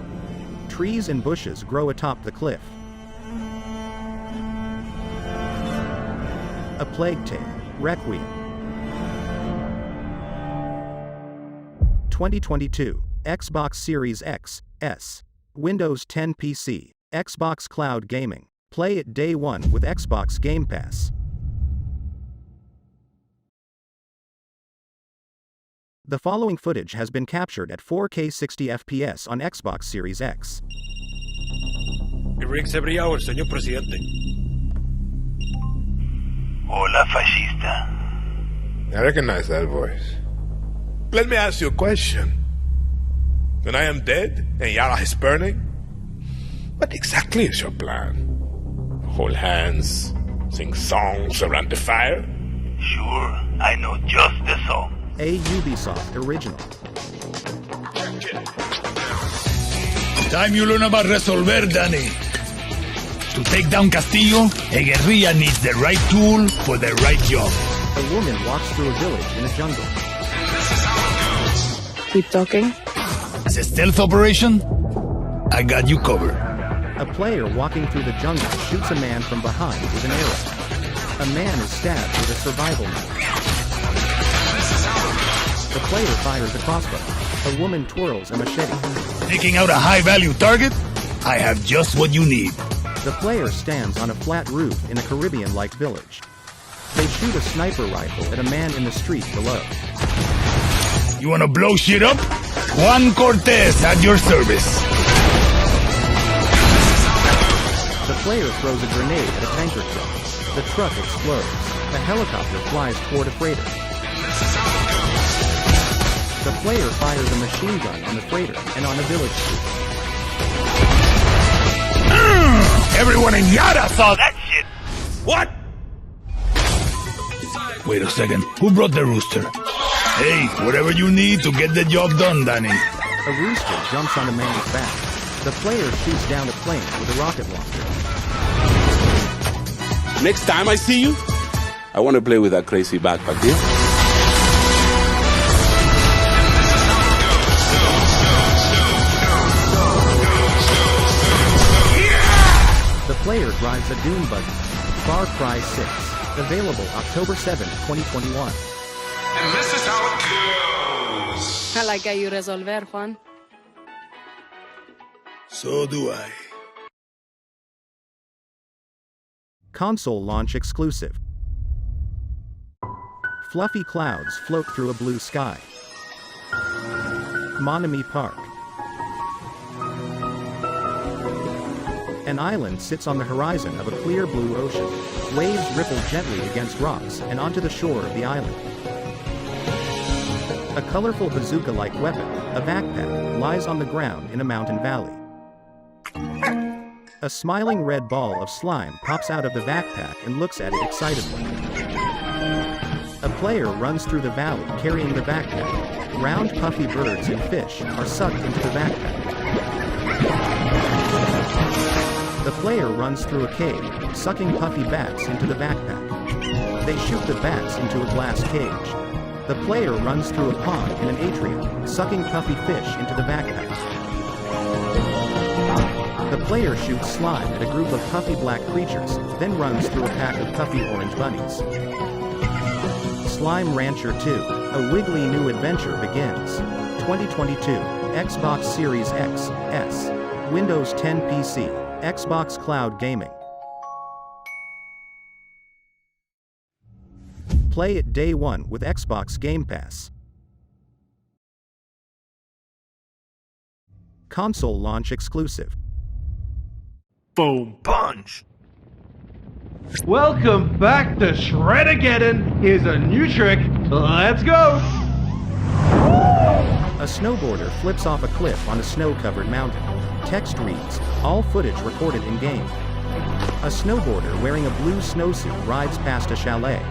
Trees and bushes grow atop the cliff. A Plague Tale: Requiem. 2022, Xbox Series X, S, Windows 10 PC, Xbox Cloud Gaming. Play it day one with Xbox Game Pass. The following footage has been captured at 4K 60 FPS on Xbox Series X. It rings every hour, señor presidente. Hola, fascista. I recognize that voice. Let me ask you a question. When I am dead and Yara is burning, what exactly is your plan? Hold hands, sing songs around the fire? Sure, I know just the song. A Ubisoft original. Time you learn about resolver, Danny. To take down Castillo, a guerrilla needs the right tool for the right job. A woman walks through a village in a jungle. Keep talking. As a stealth operation, I got you covered. A player walking through the jungle shoots a man from behind with an arrow. A man is stabbed with a survival knife. The player fires a crossbow. A woman twirls a machete. Taking out a high-value target? I have just what you need. The player stands on a flat roof in a Caribbean-like village. They shoot a sniper rifle at a man in the street below. You wanna blow shit up? Juan Cortez at your service. The player throws a grenade at a tanker truck. The truck explodes. A helicopter flies toward a freighter. The player fires a machine gun on the freighter and on a village street. Everyone in Yara saw that shit! What? Wait a second, who brought the rooster? Hey, whatever you need to get the job done, Danny. A rooster jumps on a man's back. The player shoots down a plane with a rocket launcher. Next time I see you, I want to play with that crazy backpack, deal? The player drives a dune buggy. Far Cry 6. Available October 7, 2021. And this is how it goes. I like how you resolver, Juan. So do I. Console launch exclusive. Fluffy clouds float through a blue sky. Monami Park. An island sits on the horizon of a clear blue ocean. Waves ripple gently against rocks and onto the shore of the island. A colorful bazooka-like weapon, a backpack, lies on the ground in a mountain valley. A smiling red ball of slime pops out of the backpack and looks at it excitedly. A player runs through the valley carrying the backpack. Round puffy birds and fish are sucked into the backpack. The player runs through a cave, sucking puffy bats into the backpack. They shoot the bats into a glass cage. The player runs through a pond in an atrium, sucking puffy fish into the backpack. The player shoots slime at a group of puffy black creatures, then runs through a pack of puffy orange bunnies. Slime Rancher 2, a wiggly new adventure begins. 2022, Xbox Series X, S, Windows 10 PC, Xbox Cloud Gaming. Play it day one with Xbox Game Pass. Console launch exclusive. Boom punch. Welcome back to Shred-ageddon. Here's a new trick. Let's go! A snowboarder flips off a cliff on a snow-covered mountain. Text reads, all footage recorded in-game. A snowboarder wearing a blue snowsuit rides past a chalet.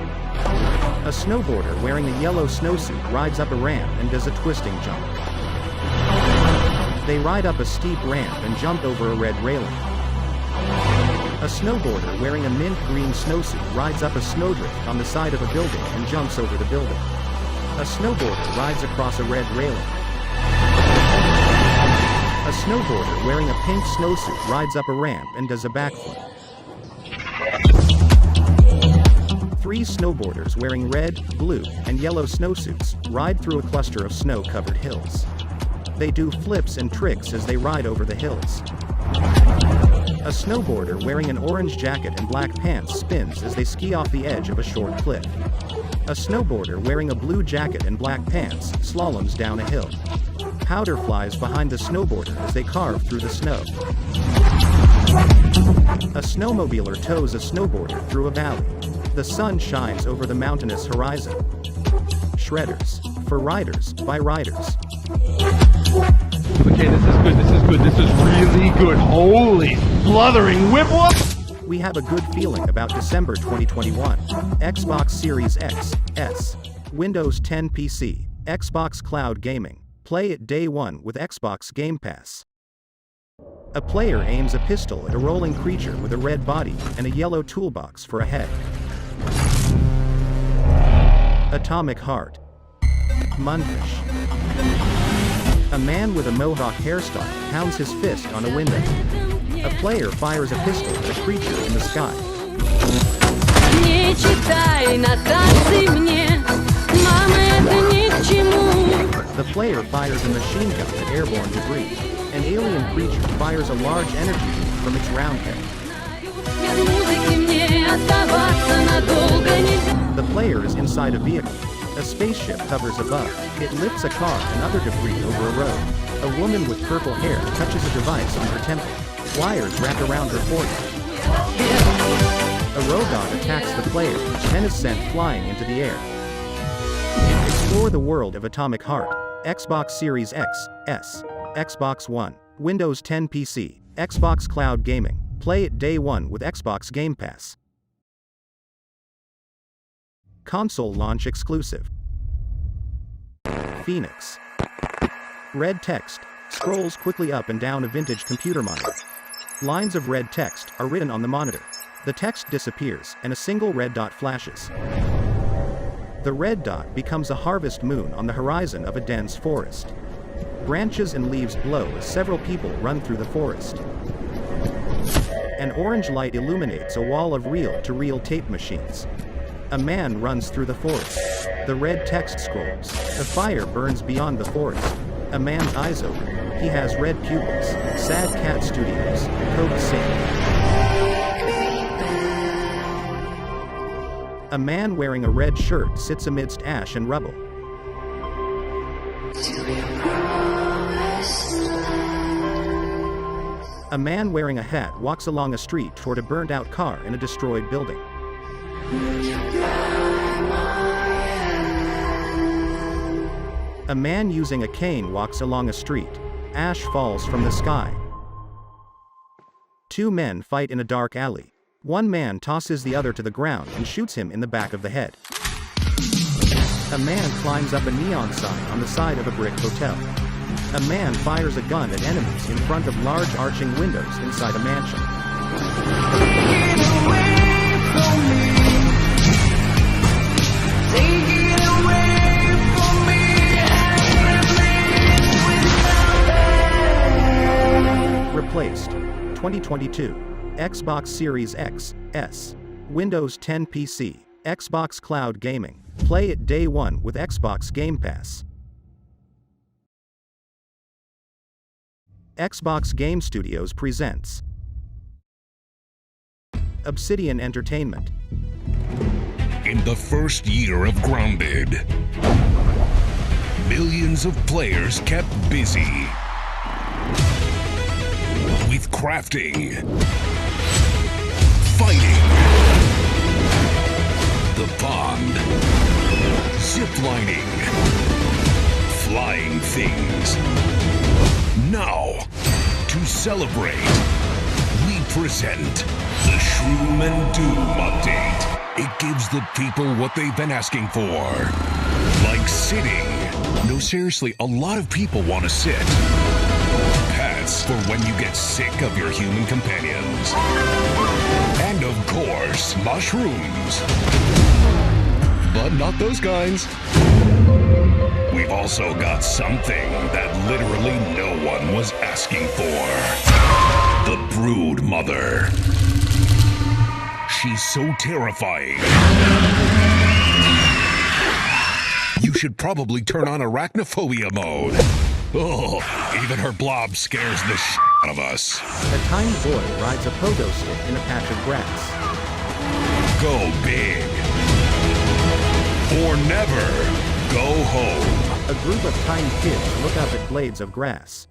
A snowboarder wearing a yellow snowsuit rides up a ramp and does a twisting jump. They ride up a steep ramp and jump over a red railing. A snowboarder wearing a mint green snowsuit rides up a snowdrift on the side of a building and jumps over the building. A snowboarder rides across a red railing. A snowboarder wearing a pink snowsuit rides up a ramp and does a backflip. 3 snowboarders wearing red, blue, and yellow snowsuits ride through a cluster of snow-covered hills. They do flips and tricks as they ride over the hills. A snowboarder wearing an orange jacket and black pants spins as they ski off the edge of a short cliff. A snowboarder wearing a blue jacket and black pants slaloms down a hill. Powder flies behind the snowboarder as they carve through the snow. A snowmobiler tows a snowboarder through a valley. The sun shines over the mountainous horizon. Shredders. For riders, by riders. Okay, this is good, this is good, this is really good. Holy bluthering whip whoop! We have a good feeling about December 2021. Xbox Series X, S, Windows 10 PC, Xbox Cloud Gaming. Play it day one with Xbox Game Pass. A player aims a pistol at a rolling creature with a red body and a yellow toolbox for a head. Atomic Heart. Munfish. A man with a mohawk hairstyle pounds his fist on a window. A player fires a pistol at a creature in the sky. The player fires a machine gun at airborne debris. An alien creature fires a large energy beam from its round head. The player is inside a vehicle. A spaceship hovers above. It lifts a car and other debris over a road. A woman with purple hair touches a device on her temple. Wires wrap around her forehead. A robot attacks the player, then is sent flying into the air. Explore the world of Atomic Heart. Xbox Series X, S, Xbox One, Windows 10 PC, Xbox Cloud Gaming. Play it day one with Xbox Game Pass. Console launch exclusive. Phoenix. Red text scrolls quickly up and down a vintage computer monitor. Lines of red text are written on the monitor. The text disappears and a single red dot flashes. The red dot becomes a harvest moon on the horizon of a dense forest. Branches and leaves blow as several people run through the forest. An orange light illuminates a wall of reel-to-reel tape machines. A man runs through the forest. The red text scrolls. The fire burns beyond the forest. A man's eyes open. He has red pupils. Sad Cat Studios. Code Sing. A man wearing a red shirt sits amidst ash and rubble. A man wearing a hat walks along a street toward a burnt-out car in a destroyed building. A man using a cane walks along a street. Ash falls from the sky. 2 men fight in a dark alley. One man tosses the other to the ground and shoots him in the back of the head. A man climbs up a neon sign on the side of a brick hotel. A man fires a gun at enemies in front of large arching windows inside a mansion. Replaced. 2022. Xbox Series X, S, Windows 10 PC, Xbox Cloud Gaming. Play it day one with Xbox Game Pass. Xbox Game Studios presents Obsidian Entertainment. In the first year of Grounded, millions of players kept busy with crafting, fighting, the pond, ziplining, flying things. Now, to celebrate, we present the Shroom and Doom update. It gives the people what they've been asking for. Like sitting. No, seriously, a lot of people want to sit. Pets for when you get sick of your human companions. And of course, mushrooms. But not those kinds. we've also got something that literally no one was asking for. The Brood Mother. She's so terrifying. You should probably turn on arachnophobia mode. Oh, even her blob scares the shit out of us. A tiny boy rides a pogo stick in a patch of grass. Go big. Or never go home. A group of tiny kids look up at blades of grass.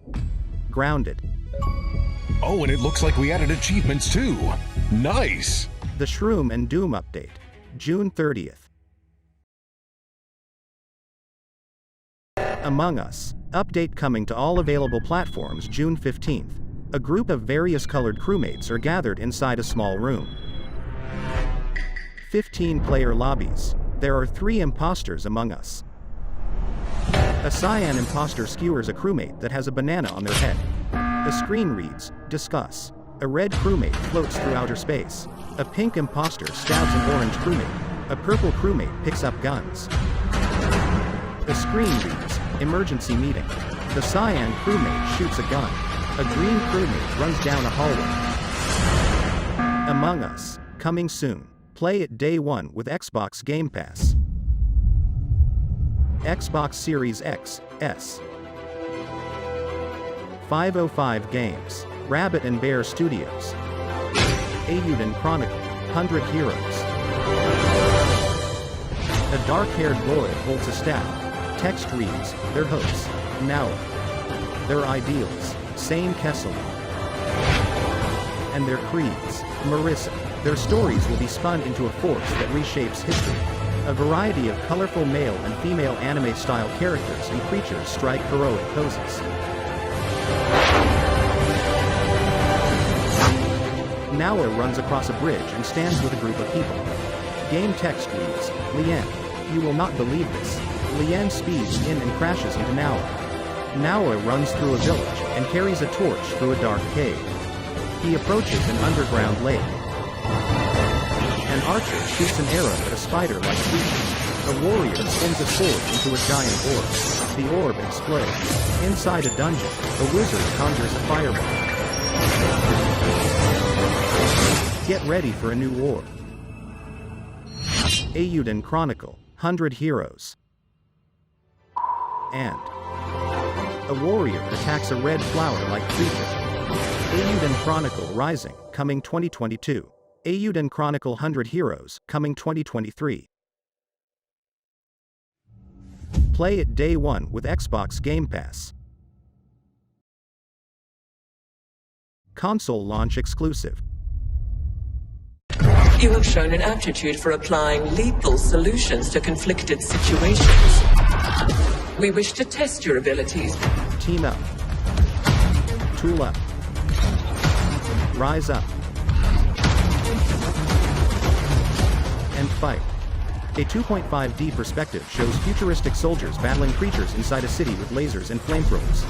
Grounded. Oh, and it looks like we added achievements too. Nice. The Shroom and Doom update, June 30th. Among Us, update coming to all available platforms June 15th. A group of various colored crewmates are gathered inside a small room. 15-player lobbies. There are 3 imposters among us. A cyan imposter skewers a crewmate that has a banana on their head. A screen reads, "Discuss." A red crewmate floats through outer space. A pink imposter stabs an orange crewmate. A purple crewmate picks up guns. The screen reads, "Emergency meeting." The cyan crewmate shoots a gun. A green crewmate runs down a hallway. Among Us, coming soon. Play it day 1 with Xbox Game Pass. Xbox Series X, S. 505 Games. Rabbit and Bear Studios. Eiyuden Chronicle, 100 Heroes. A dark-haired boy holds a staff. Text reads, their hosts, Naua. Their ideals, Sane Kessel. And their creeds, Marissa. Their stories will be spun into a force that reshapes history. A variety of colorful male and female anime-style characters and creatures strike heroic poses. Naua runs across a bridge and stands with a group of people. Game text reads, Lien. You will not believe this. Lien speeds in and crashes into Naua. Naua runs through a village and carries a torch through a dark cave. He approaches an underground lake. An archer shoots an arrow at a spider-like creature. A warrior spins a sword into a giant orb. The orb explodes. Inside a dungeon, a wizard conjures a fireball. Get ready for a new war. Eiyuden Chronicle, 100 Heroes. And a warrior attacks a red flower-like creature. Eiyuden Chronicle Rising, coming 2022. Eiyuden Chronicle 100 Heroes, coming 2023. Play it day 1 with Xbox Game Pass. Console launch exclusive. You have shown an aptitude for applying lethal solutions to conflicted situations. We wish to test your abilities. Team up. Tool up. Rise up. And fight. A 2.5D perspective shows futuristic soldiers battling creatures inside a city with lasers and flamethrowers.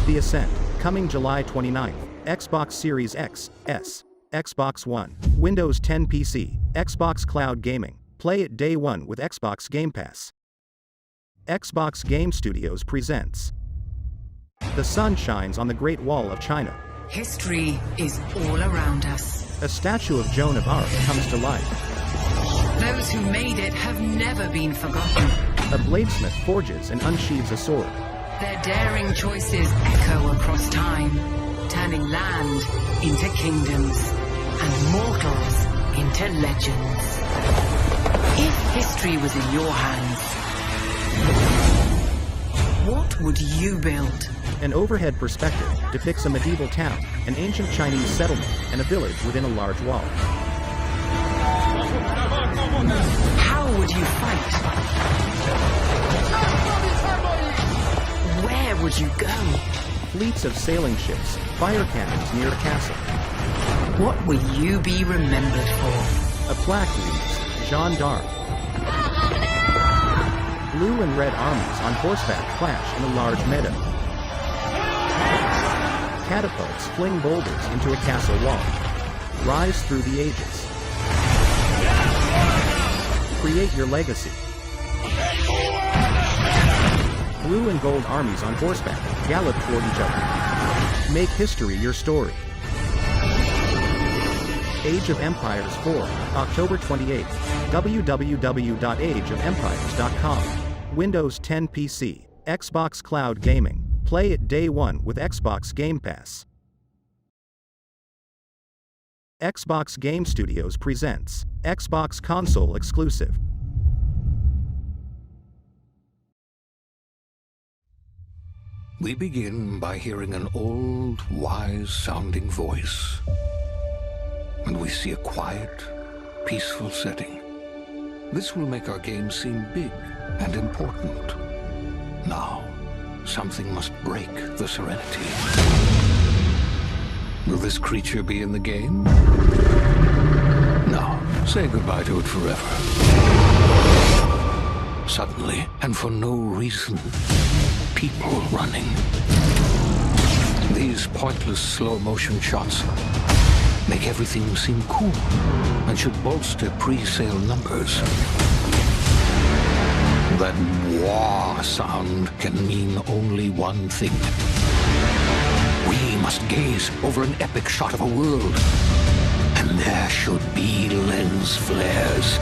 The Ascent, coming July 29th. Xbox Series X, S. Xbox One, Windows 10 PC, Xbox Cloud Gaming. Play it day 1 with Xbox Game Pass. Xbox Game Studios presents The Sun Shines on the Great Wall of China. History is all around us. A statue of Joan of Arc comes to life. Those who made it have never been forgotten. A bladesmith forges and unsheathes a sword. Their daring choices echo across time, turning land into kingdoms and mortals into legends. If history was in your hands, what would you build? An overhead perspective depicts a medieval town, an ancient Chinese settlement, and a village within a large wall. How would you fight? Where would you go? Fleets of sailing ships, fire cannons near a castle. What will you be remembered for? A plaque reads, Jeanne d'Arc. Blue and red armies on horseback clash in a large meadow. Catapults fling boulders into a castle wall. Rise through the ages. Create your legacy. Blue and gold armies on horseback gallop toward each other. Make history your story. Age of Empires 4, October 28th. www.ageofempires.com. Windows 10 PC, Xbox Cloud Gaming. Play it day one with Xbox Game Pass. Xbox Game Studios presents Xbox Console Exclusive. We begin by hearing an old, wise-sounding voice. And we see a quiet, peaceful setting. This will make our game seem big and important. Now, something must break the serenity. Will this creature be in the game? No. Say goodbye to it forever. Suddenly, and for no reason, people running. These pointless slow-motion shots make everything seem cool and should bolster pre-sale numbers. That wah sound can mean only one thing. We must gaze over an epic shot of a world, and there should be lens flares.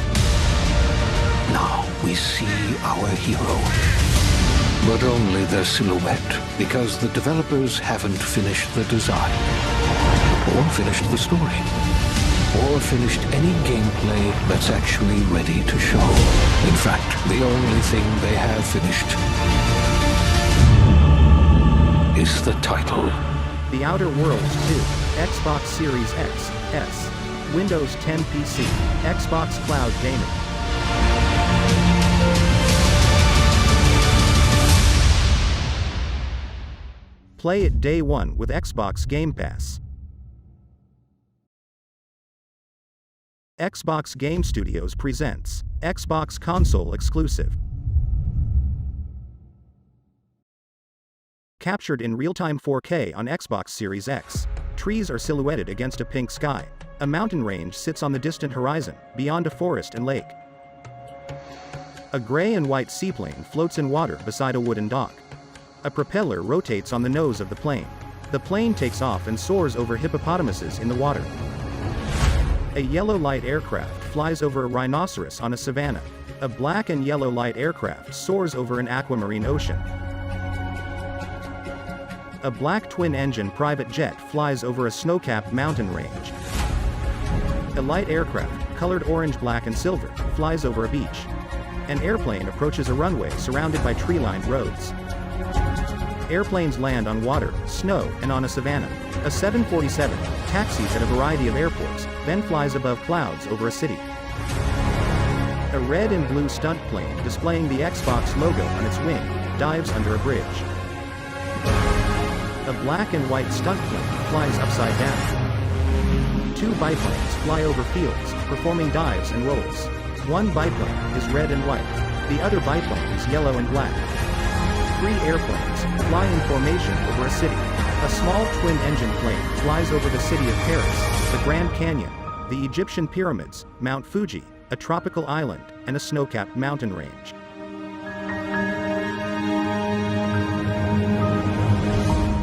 Now we see our hero, but only their silhouette, because the developers haven't finished the design, or finished the story, or finished any gameplay that's actually ready to show. In fact, the only thing they have finished is the title. The Outer Worlds 2, Xbox Series X, S, Windows 10 PC, Xbox Cloud Gaming. Play it day one with Xbox Game Pass. Xbox Game Studios presents Xbox Console Exclusive. Captured in real-time 4K on Xbox Series X, trees are silhouetted against a pink sky. A mountain range sits on the distant horizon, beyond a forest and lake. A gray and white seaplane floats in water beside a wooden dock. A propeller rotates on the nose of the plane. The plane takes off and soars over hippopotamuses in the water. A yellow light aircraft flies over a rhinoceros on a savanna. A black and yellow light aircraft soars over an aquamarine ocean. A black twin-engine private jet flies over a snow-capped mountain range. A light aircraft, colored orange, black, and silver, flies over a beach. An airplane approaches a runway surrounded by tree-lined roads. Airplanes land on water, snow, and on a savanna. A 747 taxis at a variety of airports, then flies above clouds over a city. A red and blue stunt plane displaying the Xbox logo on its wing dives under a bridge. A black and white stunt plane flies upside down. Two biplanes fly over fields, performing dives and rolls. One biplane is red and white. The other biplane is yellow and black. Three airplanes fly in formation over a city. A small twin-engine plane flies over the city of Paris, the Grand Canyon, the Egyptian pyramids, Mount Fuji, a tropical island, and a snow-capped mountain range.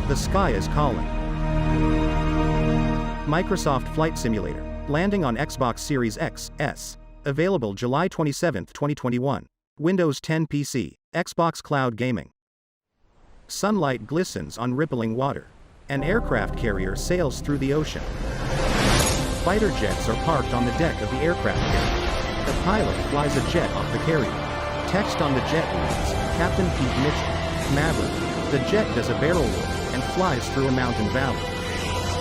The sky is calling. Microsoft Flight Simulator, landing on Xbox Series X, S. Available July 27, 2021. Windows 10 PC, Xbox Cloud Gaming. Sunlight glistens on rippling water. An aircraft carrier sails through the ocean. Fighter jets are parked on the deck of the aircraft carrier. The pilot flies a jet off the carrier. Text on the jet reads, Captain Pete Mitchell, Maverick. The jet does a barrel roll and flies through a mountain valley.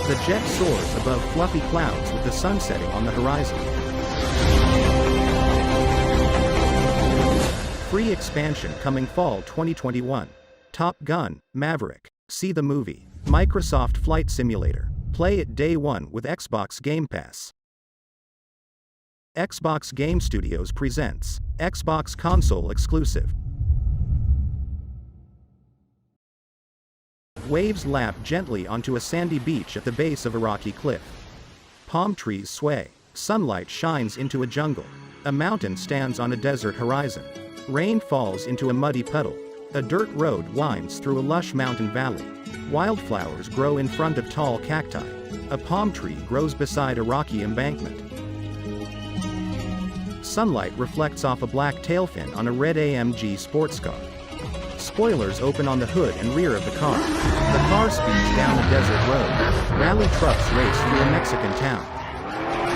The jet soars above fluffy clouds with the sun setting on the horizon. Free expansion coming fall 2021. Top Gun, Maverick. See the movie. Microsoft Flight Simulator. Play it day one with Xbox Game Pass. Xbox Game Studios presents Xbox Console Exclusive. Waves lap gently onto a sandy beach at the base of a rocky cliff. Palm trees sway. Sunlight shines into a jungle. A mountain stands on a desert horizon. Rain falls into a muddy puddle. A dirt road winds through a lush mountain valley. Wildflowers grow in front of tall cacti. A palm tree grows beside a rocky embankment. Sunlight reflects off a black tailfin on a red AMG sports car. Spoilers open on the hood and rear of the car. The car speeds down a desert road. Rally trucks race through a Mexican town.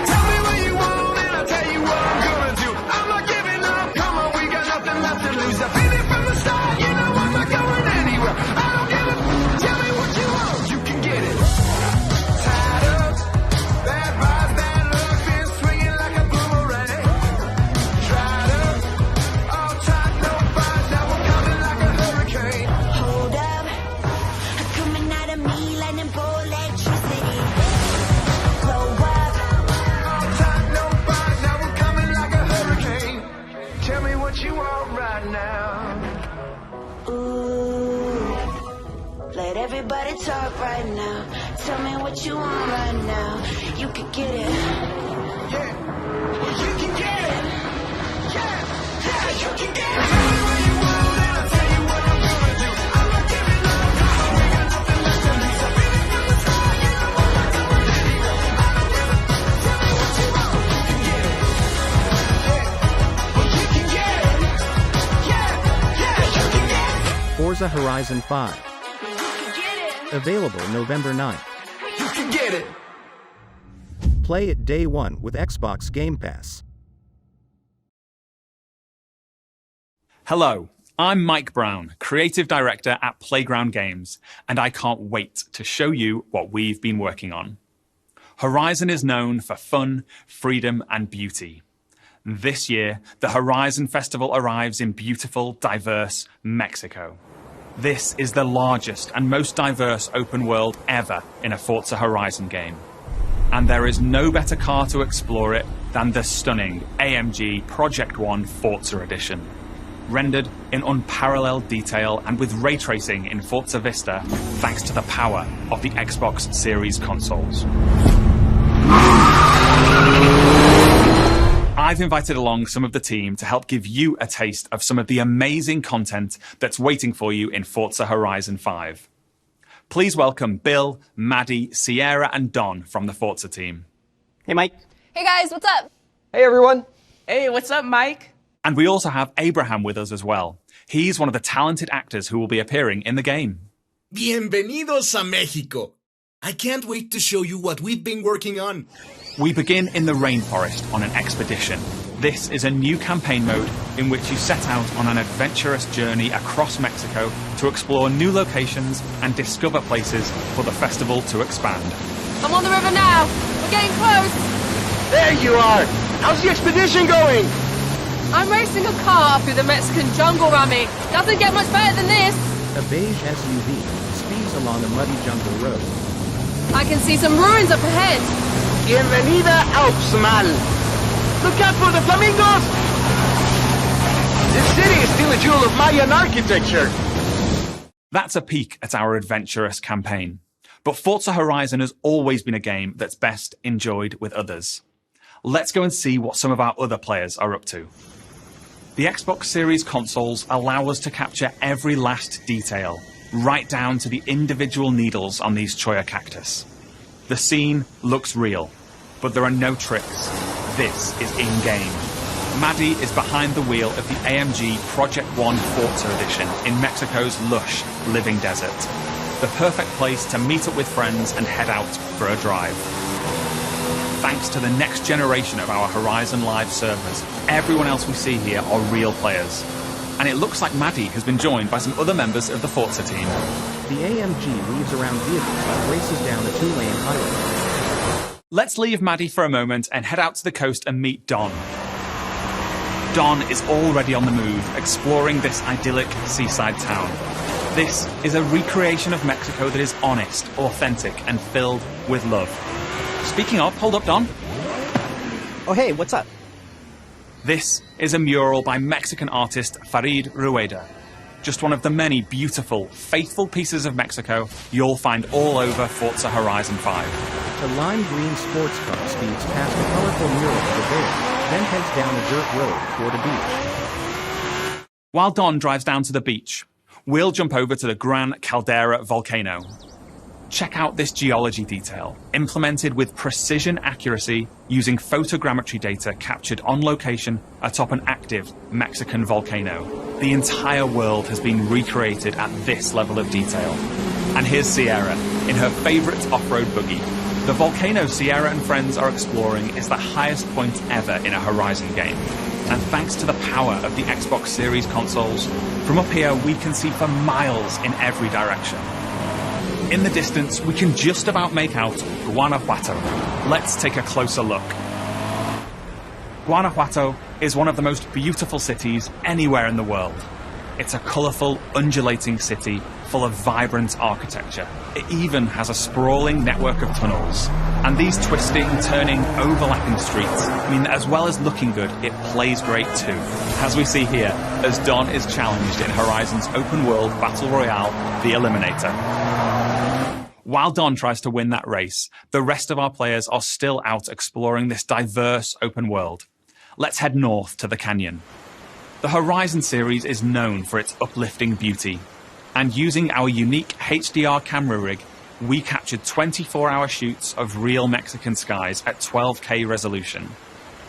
Tell me what you want and I'll tell you what I'm gonna do. I'm not giving up, come on, we got nothing left to lose. I've been it from the start, you know I'm not going anywhere. I don't give a tell me what you want, you can get it. Tied up, bad vibes, bad luck, been swinging like a boomerang. Dried up, all tight, no vibes, now we're coming like a hurricane. Hold up, coming out of me like an electricity. Blow up, All tight, no vibes, now we're coming like a hurricane. Tell me what you want right now. ooh. Let everybody talk right now. Tell me what you want right now. You can get it. Yeah, well, you can get it. Yeah, yeah, you can get it. Tell me what you want and I'll tell you what I'm gonna do. I'm not giving up, come on, we got nothing left to lose. I've been it from the start, you know I'm not going anywhere. I don't give a tell me what you want, you can get it. Yeah, well, you can get it. Yeah, yeah, you can get it. Forza Horizon 5. Available November 9th. You can get it. Play it day one with Xbox Game Pass. Hello, I'm Mike Brown, Creative Director at Playground Games, and I can't wait to show you what we've been working on. Horizon is known for fun, freedom, and beauty. This year, the Horizon Festival arrives in beautiful, diverse Mexico. This is the largest and most diverse open world ever in a Forza Horizon game. And there is no better car to explore it than the stunning AMG Project One Forza Edition. Rendered in unparalleled detail and with ray tracing in Forza Vista, thanks to the power of the Xbox Series consoles. I've invited along some of the team to help give you a taste of some of the amazing content that's waiting for you in Forza Horizon 5. Please welcome Bill, Maddie, Sierra, and Don from the Forza team. Hey, Mike. Hey guys, what's up? Hey, everyone. Hey, what's up, Mike? And we also have Abraham with us as well. He's one of the talented actors who will be appearing in the game. Bienvenidos a Mexico. I can't wait to show you what we've been working on. We begin in the rainforest on an expedition. This is a new campaign mode in which you set out on an adventurous journey across Mexico to explore new locations and discover places for the festival to expand. I'm on the river now. We're getting close. There you are. How's the expedition going? I'm racing a car through the Mexican jungle, Rummy. Doesn't get much better than this. A beige SUV speeds along a muddy jungle road. I can see some ruins up ahead. Bienvenida Alps, Mal. Look out for the flamingos! This city is still a jewel of Mayan architecture. That's a peek at our adventurous campaign. But Forza Horizon has always been a game that's best enjoyed with others. Let's go and see what some of our other players are up to. The Xbox Series consoles allow us to capture every last detail, right down to the individual needles on these cholla cactus. The scene looks real, but there are no tricks. This is in-game. Maddie is behind the wheel of the AMG Project One Forza Edition in Mexico's lush, living desert. The perfect place to meet up with friends and head out for a drive. Thanks to the next generation of our Horizon Live servers, everyone else we see here are real players. And it looks like Maddie has been joined by some other members of the Forza team. The AMG weaves around vehicles and races down a two-lane highway. Let's leave Maddie for a moment and head out to the coast and meet Don. Don is already on the move, exploring this idyllic seaside town. This is a recreation of Mexico that is honest, authentic, and filled with love. Speaking of, hold up, Don. Oh, hey, what's up? This is a mural by Mexican artist Farid Rueda. Just one of the many beautiful, faithful pieces of Mexico you'll find all over Forza Horizon 5. A lime green sports car speeds past a colorful mural of a bear, then heads down a dirt road toward a beach. While Don drives down to the beach, We'll jump over to the Gran Caldera volcano. Check out this geology detail, implemented with precision accuracy using photogrammetry data captured on location atop an active Mexican volcano. The entire world has been recreated at this level of detail. And here's Sierra, in her favorite off-road buggy. The volcano Sierra and friends are exploring is the highest point ever in a Horizon game. And thanks to the power of the Xbox Series consoles, from up here we can see for miles in every direction. In the distance, we can just about make out Guanajuato. Let's take a closer look. Guanajuato is one of the most beautiful cities anywhere in the world. It's a colourful, undulating city full of vibrant architecture. It even has a sprawling network of tunnels. And these twisting, turning, overlapping streets mean that as well as looking good, it plays great too. As we see here, as Don is challenged in Horizon's open-world battle royale, The Eliminator. While Don tries to win that race, the rest of our players are still out exploring this diverse open world. Let's head north to the canyon. The Horizon series is known for its uplifting beauty, and using our unique HDR camera rig, we captured 24-hour shoots of real Mexican skies at 12K resolution.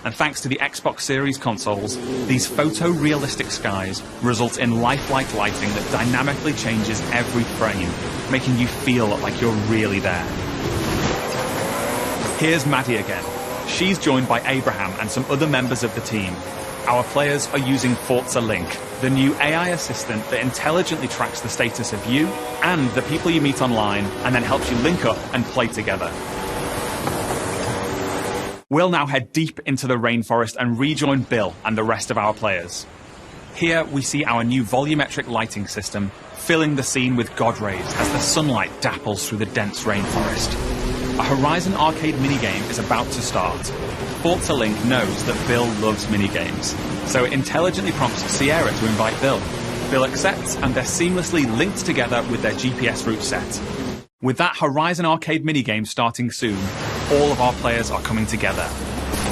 And thanks to the Xbox Series consoles, these photorealistic skies result in lifelike lighting that dynamically changes every frame, making you feel like you're really there. Here's Maddie again. She's joined by Abraham and some other members of the team. Our players are using Forza Link, the new AI assistant that intelligently tracks the status of you and the people you meet online, and then helps you link up and play together. We'll now head deep into the rainforest and rejoin Bill and the rest of our players. Here we see our new volumetric lighting system, filling the scene with God rays as the sunlight dapples through the dense rainforest. A Horizon arcade minigame is about to start. Forza Link knows that Bill loves minigames, so it intelligently prompts Sierra to invite Bill. Bill accepts, and they're seamlessly linked together with their GPS route set. With that Horizon arcade minigame starting soon, all of our players are coming together.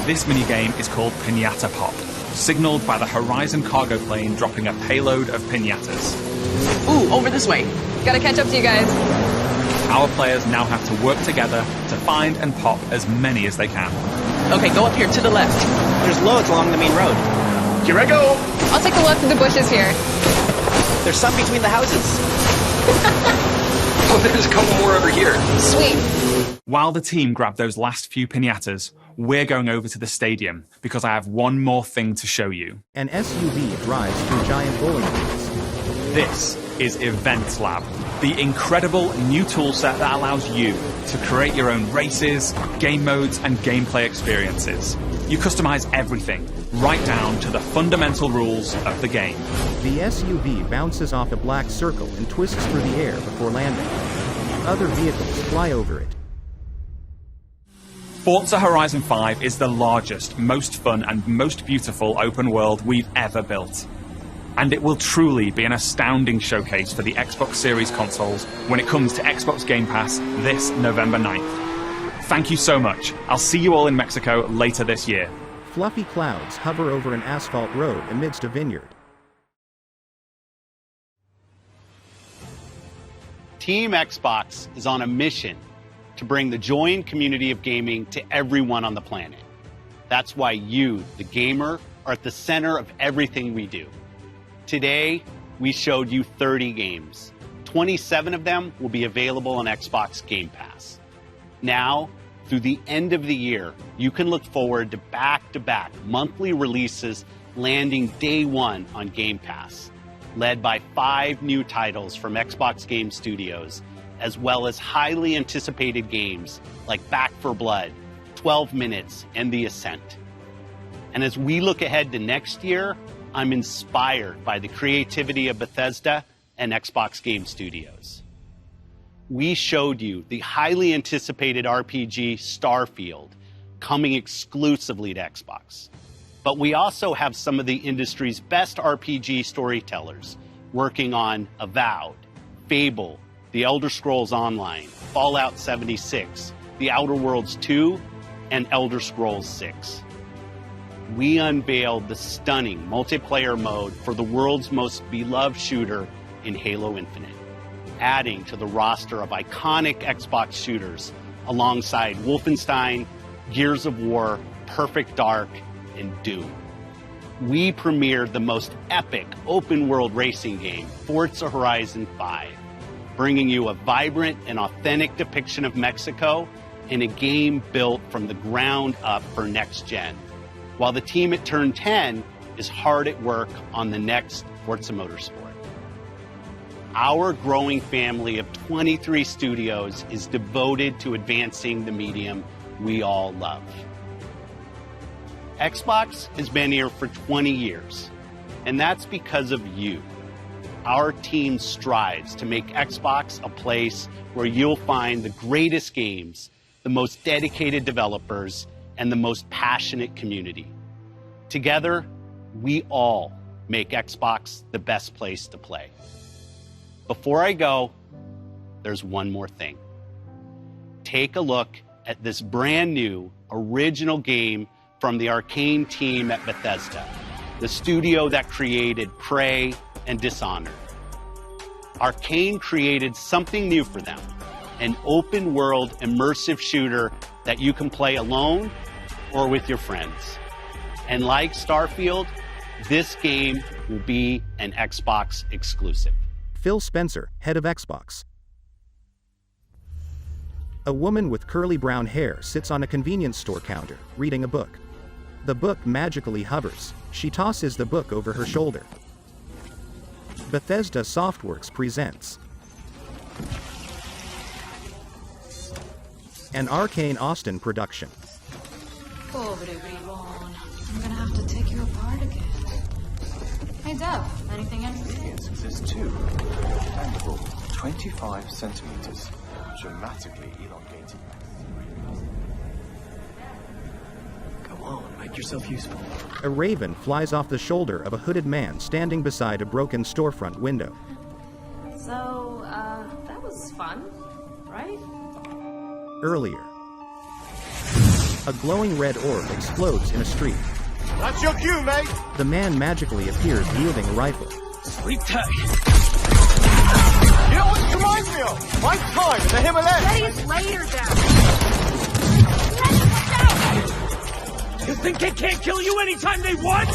This minigame is called Piñata Pop, signaled by the Horizon cargo plane dropping a payload of piñatas. Ooh, over this way. Gotta catch up to you guys. Our players now have to work together to find and pop as many as they can. Okay, go up here to the left. There's loads along the main road. Here I go. I'll take a look at the bushes here. There's some between the houses. Oh, there's a couple more over here. Sweet. While the team grab those last few piñatas, we're going over to the stadium because I have one more thing to show you. An SUV drives through giant bowling lanes. This is Event Lab, the incredible new toolset that allows you to create your own races, game modes, and gameplay experiences. You customize everything, right down to the fundamental rules of the game. The SUV bounces off a black circle and twists through the air before landing. Other vehicles fly over it. Forza Horizon 5 is the largest, most fun, and most beautiful open world we've ever built. And it will truly be an astounding showcase for the Xbox Series consoles when it comes to Xbox Game Pass this November 9th. Thank you so much. I'll see you all in Mexico later this year. Fluffy clouds hover over an asphalt road amidst a vineyard. Team Xbox is on a mission to bring the joy and community of gaming to everyone on the planet. That's why you, the gamer, are at the center of everything we do. Today, we showed you 30 games. 27 of them will be available on Xbox Game Pass. Now, through the end of the year, you can look forward to back-to-back monthly releases landing day one on Game Pass, led by 5 new titles from Xbox Game Studios, as well as highly anticipated games like Back 4 Blood, 12 Minutes, and The Ascent. And as we look ahead to next year, I'm inspired by the creativity of Bethesda and Xbox Game Studios. We showed you the highly anticipated RPG Starfield coming exclusively to Xbox. But we also have some of the industry's best RPG storytellers working on Avowed, Fable, The Elder Scrolls Online, Fallout 76, The Outer Worlds 2, and Elder Scrolls 6. We unveiled the stunning multiplayer mode for the world's most beloved shooter in Halo Infinite, adding to the roster of iconic Xbox shooters alongside Wolfenstein, Gears of War, Perfect Dark, and Doom. We premiered the most epic open-world racing game, Forza Horizon 5, bringing you a vibrant and authentic depiction of Mexico in a game built from the ground up for next gen, while the team at Turn 10 is hard at work on the next Forza Motorsport. Our growing family of 23 studios is devoted to advancing the medium we all love. Xbox has been here for 20 years, and that's because of you. Our team strives to make Xbox a place where you'll find the greatest games, the most dedicated developers, and the most passionate community. Together, we all make Xbox the best place to play. Before I go, there's one more thing. Take a look at this brand new original game from the Arcane team at Bethesda, the studio that created Prey and Dishonored. Arcane created something new for them, an open-world immersive shooter that you can play alone or with your friends. And like Starfield, this game will be an Xbox exclusive. Phil Spencer, head of Xbox. A woman with curly brown hair sits on a convenience store counter, reading a book. The book magically hovers. She tosses the book over her shoulder. Bethesda Softworks presents an Arcane Austin production. Pobre bribón. I'm gonna have to take you apart again. Hey, Dev, anything in? Yes, there's two. Bendable, 25 centimeters. Dramatically elongated. Go on, make yourself useful. A raven flies off the shoulder of a hooded man standing beside a broken storefront window. So, that was fun, right? Earlier, a glowing red orb explodes in a street. That's your cue, mate! The man magically appears wielding a rifle. Sweet tag. You know what this reminds me of? My time in the Himalayas! Getting his later down! You think they can't kill you anytime they want?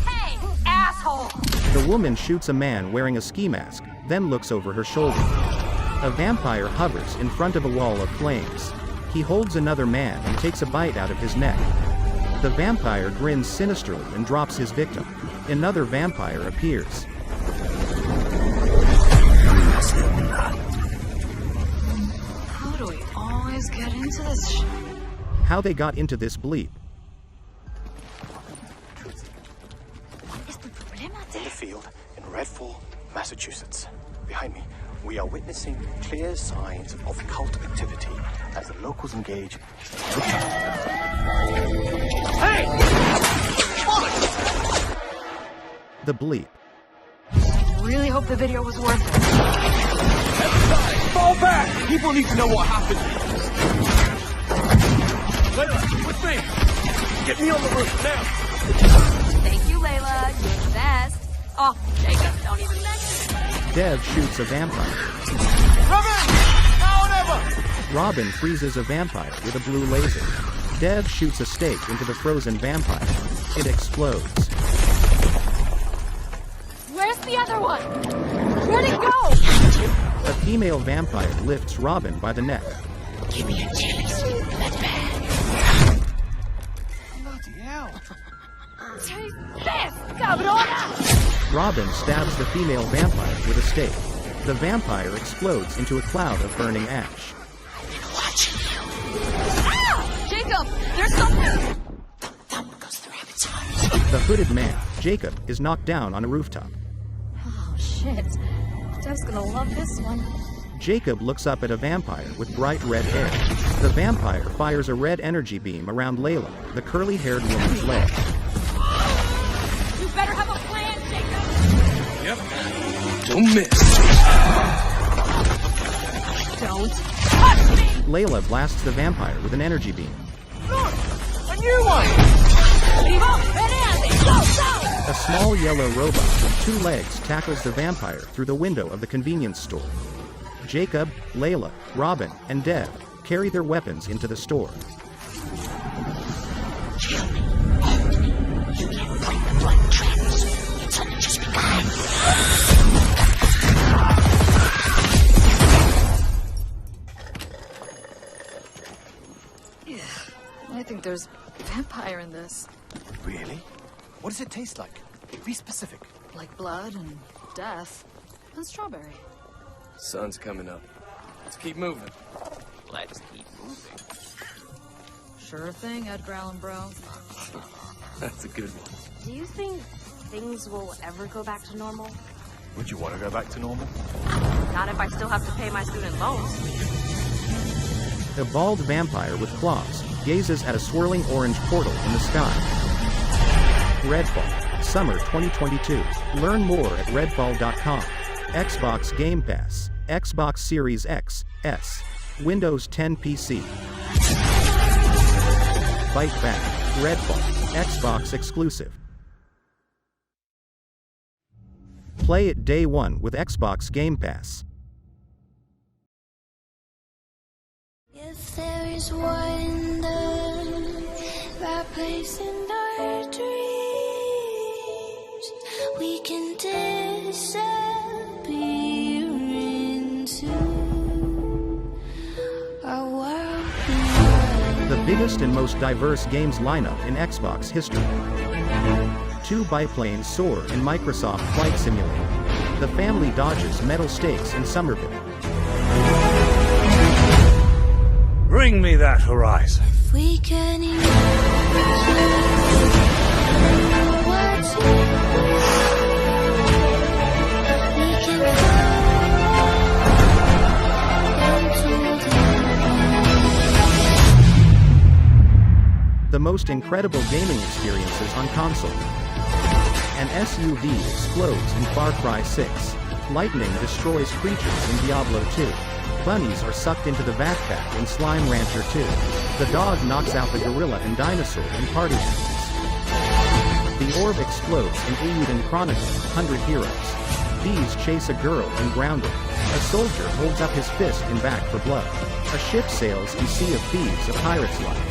Hey, asshole! The woman shoots a man wearing a ski mask, then looks over her shoulder. A vampire hovers in front of a wall of flames. He holds another man and takes a bite out of his neck. The vampire grins sinisterly and drops his victim. Another vampire appears. How do we always get into this shit? How they got into this bleep. In the field in Redfall, Massachusetts. Behind me, we are witnessing clear signs of cult activity as the locals engage. Hey! The bleep. I really hope the video was worth it. Fall back! People need to know what happened. Layla, with me! Get me on the roof now! Thank you, Layla. You're the best. Oh, Jacob, don't even mention it. Dev shoots a vampire. Robin! Now or never! Robin freezes a vampire with a blue laser. Dev shoots a stake into the frozen vampire. It explodes. Where's the other one? Where'd it go? A female vampire lifts Robin by the neck. Give me a chance, bloodbag. Bloody hell! Taste this, cabrona! Robin stabs the female vampire with a stake. The vampire explodes into a cloud of burning ash. Ah! Jacob, there's something! The hooded man, Jacob, is knocked down on a rooftop. Oh, shit. Dev's gonna love this one. Jacob looks up at a vampire with bright red hair. The vampire fires a red energy beam around Layla, the curly-haired woman's leg. You better have a plan, Jacob! Yep. Don't miss. Don't touch me! Layla blasts the vampire with an energy beam. Look! A new one! Vivo, ven, go, go! A small yellow robot with 2 legs tackles the vampire through the window of the convenience store. Jacob, Layla, Robin, and Dev carry their weapons into the store. I think there's vampire in this. Really? What does it taste like? Be specific. Like blood and death. And strawberry. Sun's coming up. Let's keep moving. Let's keep moving. Sure thing, Edgar Allan Bro. That's a good one. Do you think things will ever go back to normal? Would you want to go back to normal? Not if I still have to pay my student loans. A bald vampire with claws gazes at a swirling orange portal in the sky. Redfall, Summer 2022. Learn more at redfall.com. Xbox Game Pass, Xbox Series X, S, Windows 10 PC. Fight Back, Redfall, Xbox exclusive. Play it day one with Xbox Game Pass. If there is wonder, that place in our dreams, we can disappear into a world beyond. The biggest and most diverse games lineup in Xbox history. 2 biplanes soar in Microsoft Flight Simulator. The family dodges metal stakes in Somerville. Bring me that horizon. If we can imagine what's we can fall into the most incredible gaming experiences on console. An SUV explodes in Far Cry 6. Lightning destroys creatures in Diablo 2. Bunnies are sucked into the backpack in Slime Rancher 2. The dog knocks out the gorilla and dinosaur in Party Animals. The orb explodes in Eiyuden Chronicle, 100 Heroes. Bees chase a girl in Grounded. A soldier holds up his fist in Back for Blood. A ship sails in Sea of Thieves, A Pirate's Life.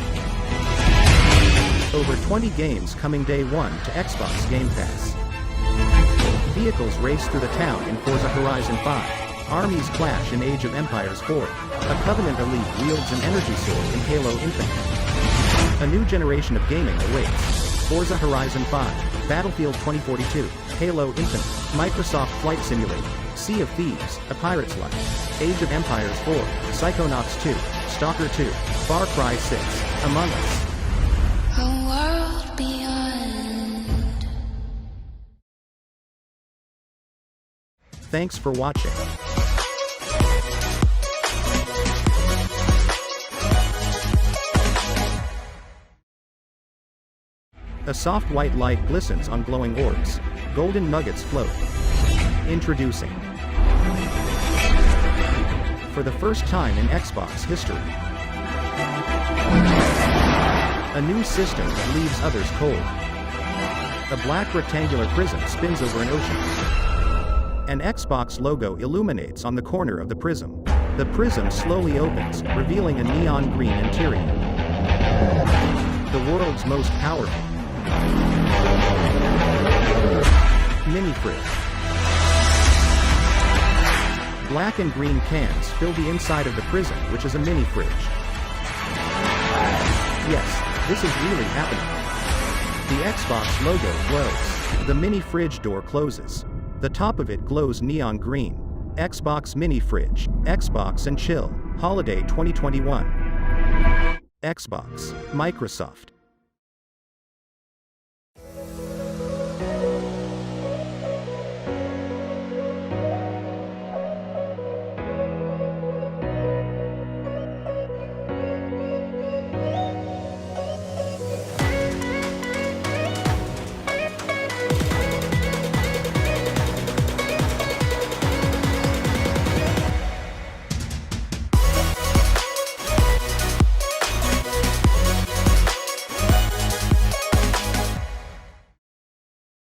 Over 20 games coming day one to Xbox Game Pass. Vehicles race through the town in Forza Horizon 5. Armies clash in Age of Empires 4. A Covenant elite wields an energy sword in Halo Infinite. A new generation of gaming awaits. Forza Horizon 5, Battlefield 2042, Halo Infinite, Microsoft Flight Simulator, Sea of Thieves, A Pirate's Life, Age of Empires 4, Psychonauts 2, Stalker 2, Far Cry 6, Among Us. a world beyond. Thanks for watching. A soft white light glistens on glowing orbs. Golden nuggets float. Introducing. For the first time in Xbox history, a new system that leaves others cold. A black rectangular prism spins over an ocean. An Xbox logo illuminates on the corner of the prism. The prism slowly opens, revealing a neon green interior. The world's most powerful mini fridge. Black and green cans fill the inside of the prism, which is a mini fridge. Yes, this is really happening. The Xbox logo glows. The mini fridge door closes. The top of it glows neon green. Xbox mini fridge. Xbox and chill. Holiday 2021. Xbox. Microsoft.